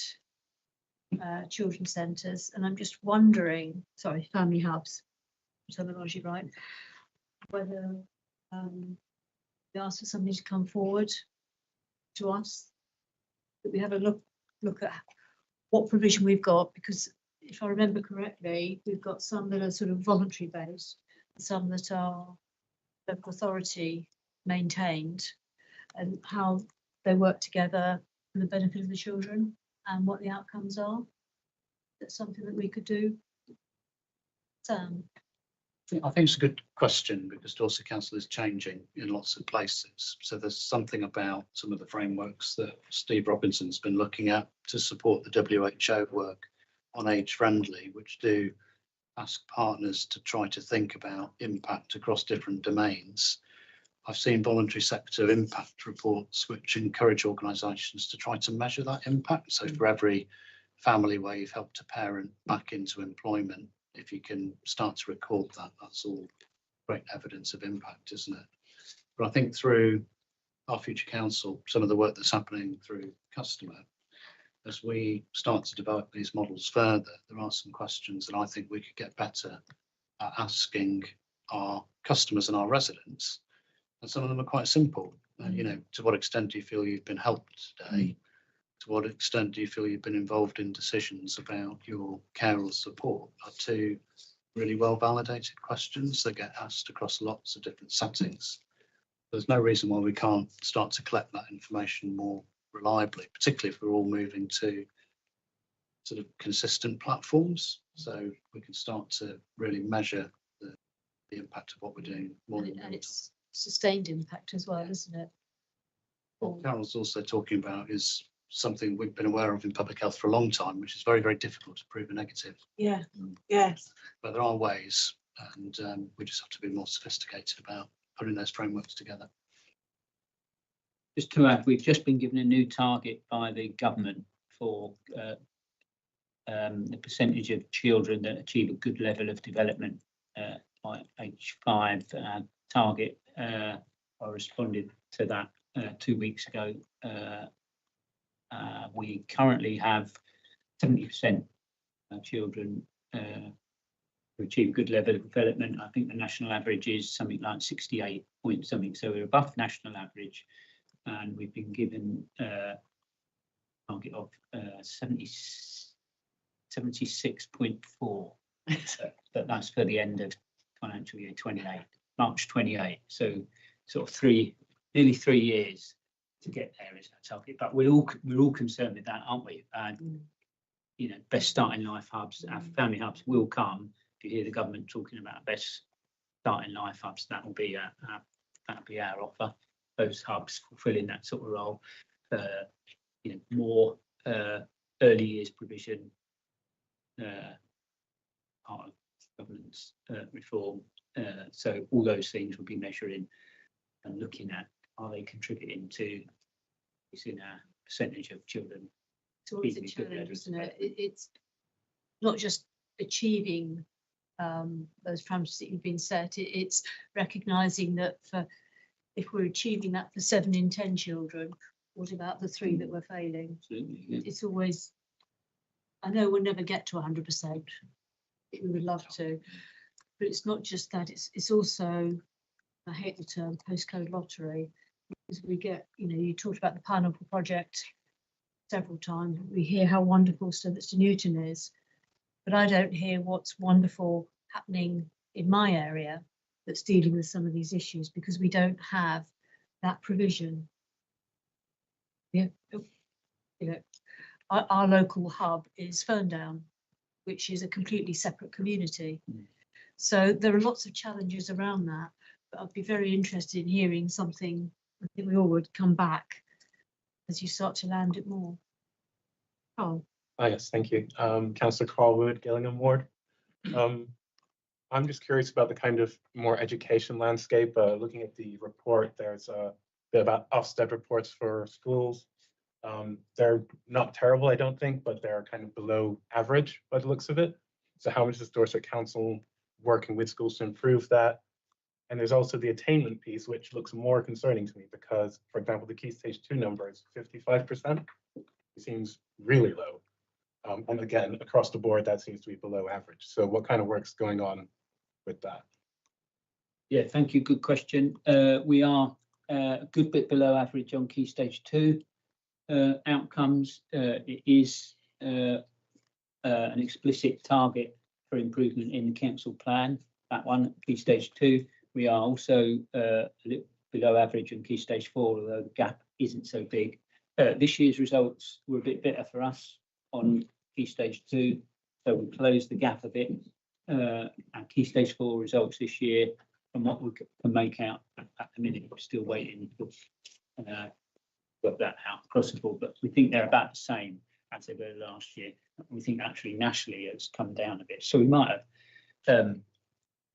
[SPEAKER 2] children's centres. And I'm just wondering, sorry, family hubs, terminology right, whether we ask for somebody to come forward to us, that we have a look at what provision we've got, because if I remember correctly, we've got some that are sort of voluntary based, some that are local authority maintained, and how they work together for the benefit of the children and what the outcomes are. That's something that we could do. Sam?
[SPEAKER 4] I think it's a good question because Dorset Council is changing in lots of places. So there's something about some of the frameworks that Steve Robinson's been looking at to support the WHO work on age friendly, which do ask partners to try to think about impact across different domains. I've seen voluntary sector impact reports which encourage organisations to try to measure that impact. So for every family where you've helped a parent back into employment, if you can start to record that, that's all great evidence of impact, isn't it? But I think through our future council, some of the work that's happening through customer, as we start to develop these models further, there are some questions that I think we could get better at asking our customers and our residents. And some of them are quite simple. You know, to what extent do you feel you've been helped today? To what extent do you feel you've been involved in decisions about your care or support? Are two really well validated questions that get asked across lots of different settings. There's no reason why we can't start to collect that information more reliably, particularly if we're all moving to sort of consistent platforms. So we can start to really measure the impact of what we're doing more than
[SPEAKER 2] And it's sustained impact as well, isn't it?
[SPEAKER 4] What Carol's also talking about is something we've been aware of in public health for a long time, which is very, very difficult to prove a negative.
[SPEAKER 11] Yeah, yes.
[SPEAKER 4] But there are ways and we just have to be more sophisticated about putting those frameworks together.
[SPEAKER 10] Just to add, we've just been given a new target by the government for the percentage of children that achieve a good level of development by age 5 target. I responded to that 2 weeks ago. We currently have 70% of children who achieve a good level of development. I think the national average is something like 68 point something, so we're above national average, and we've been given a target of 76.4. But that's for the end of financial year 28, March 28. So sort of nearly 3 years to get there is that target. But we're all concerned with that, aren't we? And you know, best starting life hubs, our family hubs will come. If you hear the government talking about best starting life hubs, that'll be our offer. Those hubs fulfilling that sort of role. You know, more early years provision, part of government's reform. So all those things will be measuring and looking at, are they contributing to increasing our percentage of children?
[SPEAKER 2] It's always a challenge, isn't it? It's not just achieving those parameters that you've been set. It's recognising that if we're achieving that for 7 in 10 children, what about the 3 that we're failing?
[SPEAKER 10] Absolutely, yeah.
[SPEAKER 2] It's always, I know we'll never get to 100%. We would love to, but it's not just that. It's also, I hate the term postcode lottery, because we get, you know, you talked about the Pineapple Project several times. We hear how wonderful Sir Newton is, but I don't hear what's wonderful happening in my area that's dealing with some of these issues, because we don't have that provision. Yeah, you know, our local hub is Ferndown, which is a completely separate community. So there are lots of challenges around that, but I'd be very interested in hearing something. I think we all would come back as you start to land it more. Oh.
[SPEAKER 13] Yes, thank you. Councillor Carlwood, Gillingham Ward. I'm just curious about the kind of more education landscape. Looking at the report, there's a bit about Ofsted reports for schools. They're not terrible, I don't think, but they're kind of below average by the looks of it. So how much is Dorset Council working with schools to improve that? And there's also the attainment piece, which looks more concerning to me because, for example, the Key Stage 2 number is 55%. It seems really low. And again, across the board, that seems to be below average. So what kind of work's going on with that?
[SPEAKER 10] Yeah, thank you. Good question. We are a good bit below average on Key Stage 2 outcomes. It is an explicit target for improvement in the council plan. That one, Key Stage 2. We are also a little below average on Key Stage 4, although the gap isn't so big. This year's results were a bit better for us on Key Stage 2, so we closed the gap a bit. Our Key Stage 4 results this year, from what we can make out at the minute, we're still waiting to work that out across the board, but we think they're about the same as they were last year. We think actually nationally it's come down a bit, so we might have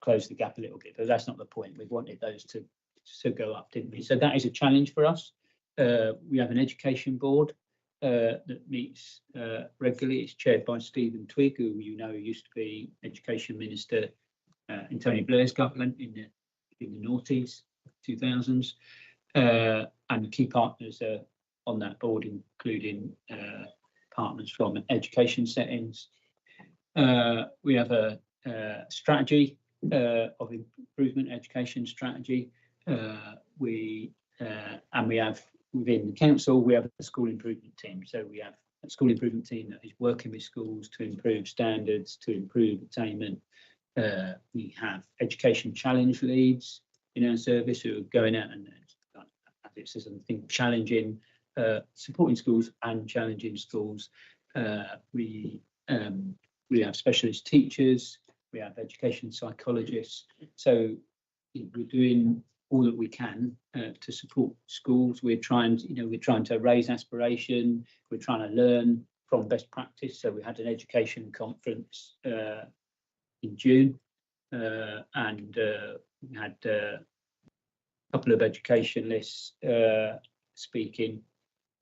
[SPEAKER 10] closed the gap a little bit, but that's not the point. We wanted those to go up, didn't we? So that is a challenge for us. We have an education board that meets regularly. It's chaired by Stephen Twigg, who you know used to be Education Minister in Tony Blair's government in the noughties, 2000s. And key partners are on that board, including partners from education settings. We have a strategy of improvement education strategy. And we have within the council, we have a school improvement team. So we have a school improvement team that is working with schools to improve standards, to improve attainment. We have education challenge leads in our service who are going out and, as it says, I think, challenging, supporting schools and challenging schools. We have specialist teachers. We have education psychologists. So we're doing all that we can to support schools. We're trying to raise aspiration. We're trying to learn from best practice. So we had an education conference in June and we had a couple of educationalists speaking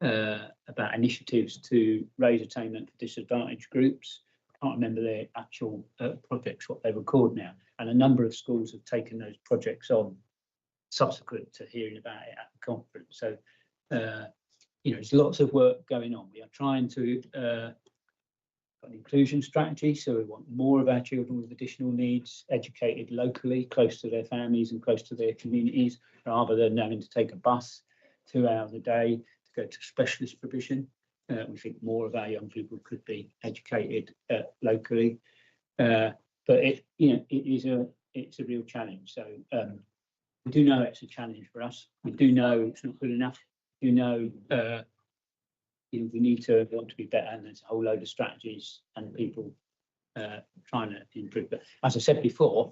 [SPEAKER 10] about initiatives to raise attainment for disadvantaged groups. I can't remember their actual projects, what they were called now, and a number of schools have taken those projects on subsequent to hearing about it at the conference. So, you know, there's lots of work going on. We are trying to an inclusion strategy, so we want more of our children with additional needs educated locally, close to their families and close to their communities, rather than having to take a bus 2 hours a day to go to specialist provision. We think more of our young people could be educated locally, but it, you know, it's a real challenge. So we do know it's a challenge for us. We do know it's not good enough. We know you know, we need to want to be better, and there's a whole load of strategies and people trying to improve. But as I said before,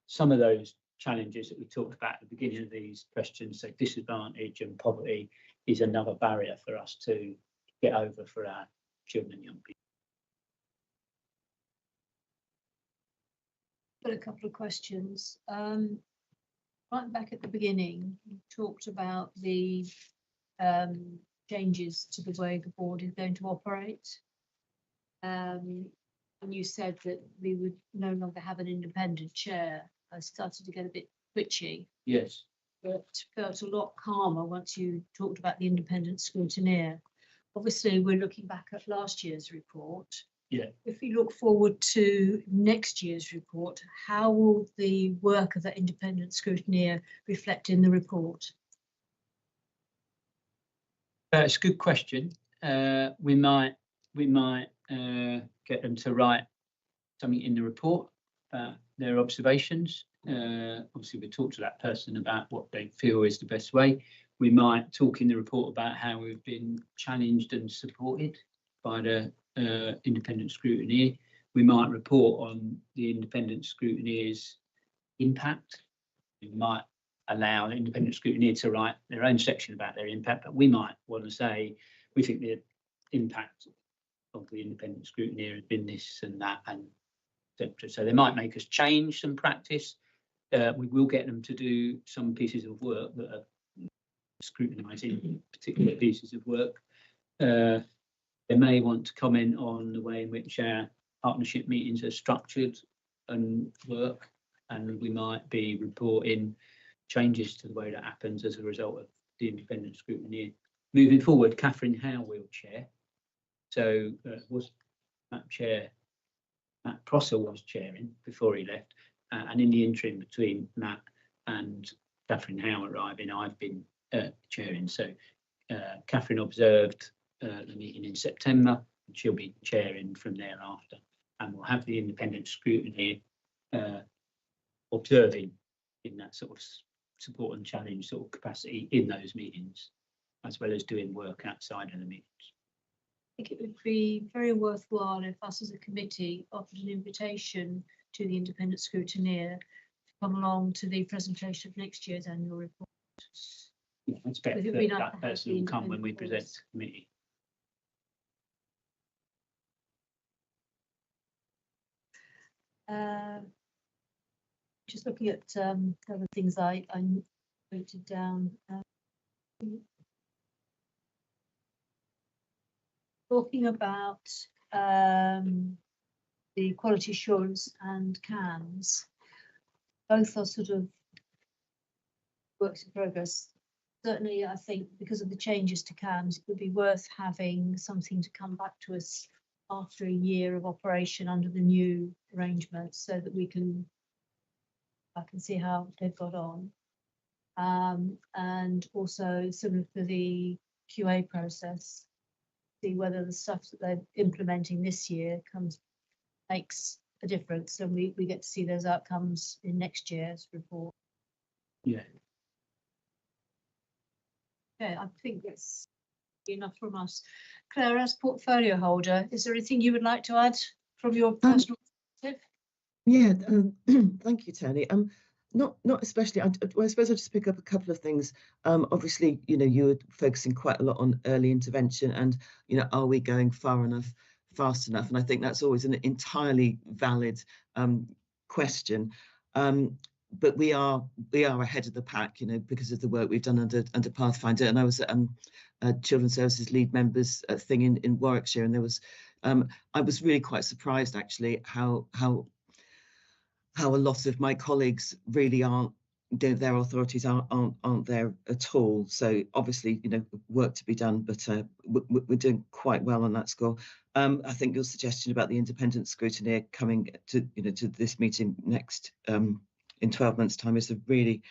[SPEAKER 10] some of those challenges that we talked about at the beginning of these questions, so disadvantage and poverty, is another barrier for us to get over for our children and young people.
[SPEAKER 2] Got a couple of questions. Right back at the beginning, you talked about the changes to the way the board is going to operate. And you said that we would no longer have an independent chair. I started to get a bit twitchy,
[SPEAKER 10] Yes.
[SPEAKER 2] but felt a lot calmer once you talked about the independent scrutineer. Obviously, we're looking back at last year's report.
[SPEAKER 10] Yeah.
[SPEAKER 2] If we look forward to next year's report, how will the work of that independent scrutineer reflect in the report?
[SPEAKER 10] It's a good question. We might get them to write something in the report about their observations. Obviously, we talk to that person about what they feel is the best way. We might talk in the report about how we've been challenged and supported by the independent scrutineer. We might report on the independent scrutineer's impact. We might allow the independent scrutineer to write their own section about their impact, but we might want to say we think the impact of the independent scrutineer has been this and that, and etc. So they might make us change some practice. We will get them to do some pieces of work that are scrutinising particular pieces of work. They may want to comment on the way in which our partnership meetings are structured and work, and we might be reporting changes to the way that happens as a result of the independent scrutineer. Moving forward, Catherine Howe will chair. So was that chair, Matt Prosser was chairing before he left, and in the interim between Matt and Catherine Howe arriving, I've been chairing. So Catherine observed the meeting in September, and she'll be chairing from thereafter, and we'll have the independent scrutiny observing in that sort of support and challenge sort of capacity in those meetings, as well as doing work outside of the meetings.
[SPEAKER 2] I think it would be very worthwhile if us as a committee offered an invitation to the independent scrutineer to come along to the presentation of next year's annual report.
[SPEAKER 10] Yeah, I expect that person will come when we present to the committee.
[SPEAKER 2] Just looking at other things I noted down. Talking about the quality assurance and CAMS, both are sort of works in progress. Certainly, I think because of the changes to CAMS, it would be worth having something to come back to us after a year of operation under the new arrangements, so that I can see how they've got on. And also similar to the QA process, see whether the stuff that they're implementing this year makes a difference, and we get to see those outcomes in next year's report.
[SPEAKER 10] Yeah.
[SPEAKER 2] Okay, I think that's enough from us. Claire, as portfolio holder, is there anything you would like to add from your personal perspective?
[SPEAKER 14] Yeah, thank you, Tony. Not especially. I suppose I'll just pick up a couple of things. Obviously, you know, you were focusing quite a lot on early intervention, and you know, are we going far enough, fast enough? And I think that's always an entirely valid question. But we are ahead of the pack, you know, because of the work we've done under Pathfinder. And I was at Children's Services lead members thing in Warwickshire, and there was I was really quite surprised actually how a lot of my colleagues really aren't, their authorities aren't there at all. So obviously, you know, work to be done, but we're doing quite well on that score. I think your suggestion about the independent scrutineer coming to, you know, to this meeting next in 12 months' time is a really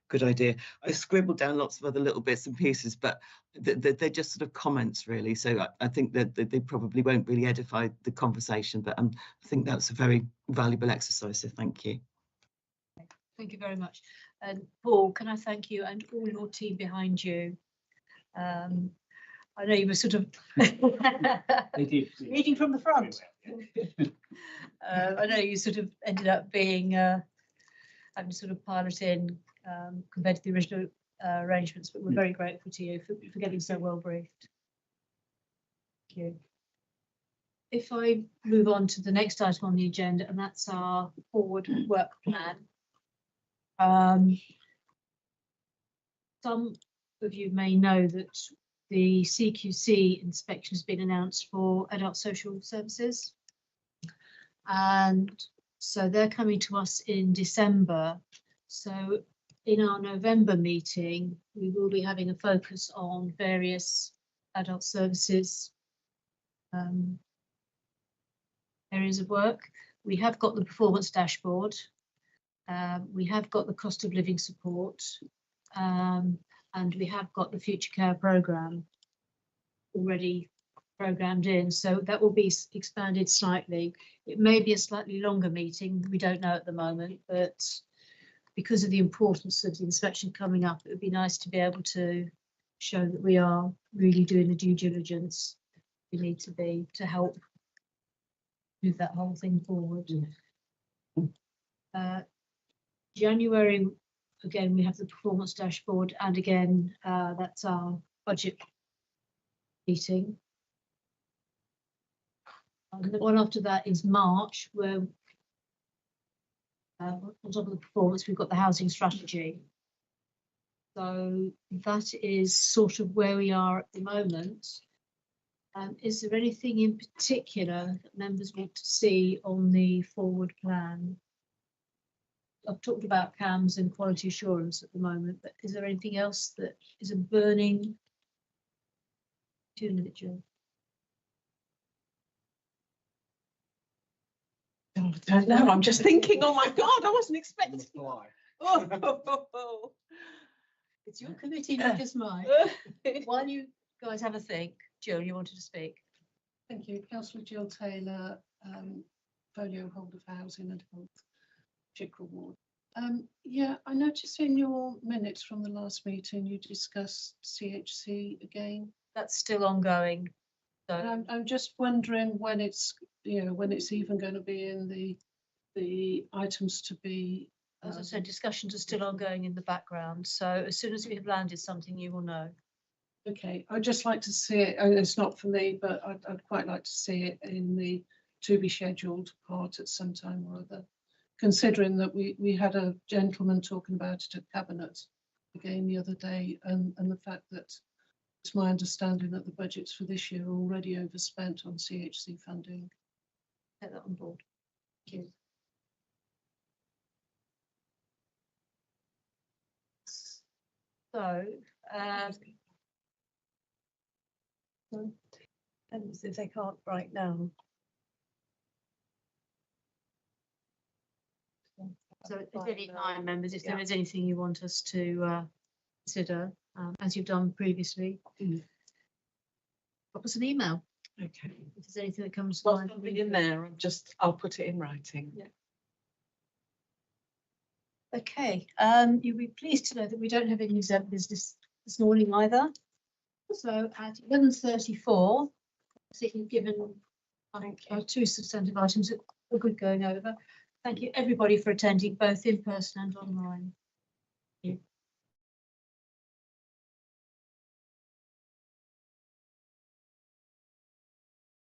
[SPEAKER 14] good idea. I scribbled down lots of other little bits and pieces, but they're just sort of comments really. So I think that they probably won't really edify the conversation, but I think that's a very valuable exercise. So thank you.
[SPEAKER 2] Thank you very much. And Paul, can I thank you and all your team behind you? I know you were sort of reading from the front. I know you sort of ended up being having to sort of pilot in compared to the original arrangements, but we're very grateful to you for getting so well briefed. Thank you. If I move on to the next item on the agenda, and that's our forward work plan. Some of you may know that the CQC inspection has been announced for adult social services, and so they're coming to us in December. So in our November meeting, we will be having a focus on various adult services areas of work. We have got the performance dashboard. We have got the cost of living support, and we have got the future care programme already programmed in. So that will be expanded slightly. It may be a slightly longer meeting. We don't know at the moment, but because of the importance of the inspection coming up, it would be nice to be able to show that we are really doing the due diligence we need to be to help move that whole thing forward. January, again, we have the performance dashboard, and again, that's our budget meeting. And the one after that is March, where on top of the performance, we've got the housing strategy. So that is sort of where we are at the moment. Is there anything in particular that members want to see on the forward plan? I've talked about CAMS and quality assurance at the moment, but is there anything else that is a burning 2 minute job?
[SPEAKER 9] I don't know. I'm just thinking, oh my God, I wasn't expecting. Oh.
[SPEAKER 2] It's your committee, not just mine. While you guys have a think, Jill, you wanted to speak.
[SPEAKER 6] Thank you. Councillor Jill Taylor, folio holder for housing and health, Chickerell Ward. Yeah, I noticed in your minutes from the last meeting you discussed CHC again.
[SPEAKER 2] That's still ongoing. So
[SPEAKER 6] I'm just wondering when it's, you know, when it's even going to be in the items to be.
[SPEAKER 2] As I said, discussions are still ongoing in the background. So as soon as we have landed something, you will know.
[SPEAKER 6] Okay, I'd just like to see it. It's not for me, but I'd quite like to see it in the to be scheduled part at some time or other. Considering that we had a gentleman talking about it at Cabinet again the other day, and the fact that it's my understanding that the budgets for this year are already overspent on CHC funding.
[SPEAKER 2] Take that on board. Thank you. So,
[SPEAKER 12] and if they can't right now.
[SPEAKER 2] So at any time, members, if there is anything you want us to consider, as you've done previously, pop us an email.
[SPEAKER 9] Okay.
[SPEAKER 2] If there's anything that comes to
[SPEAKER 9] Well,
[SPEAKER 2] mind.
[SPEAKER 9] something in there, I'll put it in writing.
[SPEAKER 2] Yeah. Okay, you'll be pleased to know that we don't have any exempt business this morning either. So at 11:34, I think you've given our 2 substantive items a good going over. Thank you everybody for attending, both in person and online. Thank you.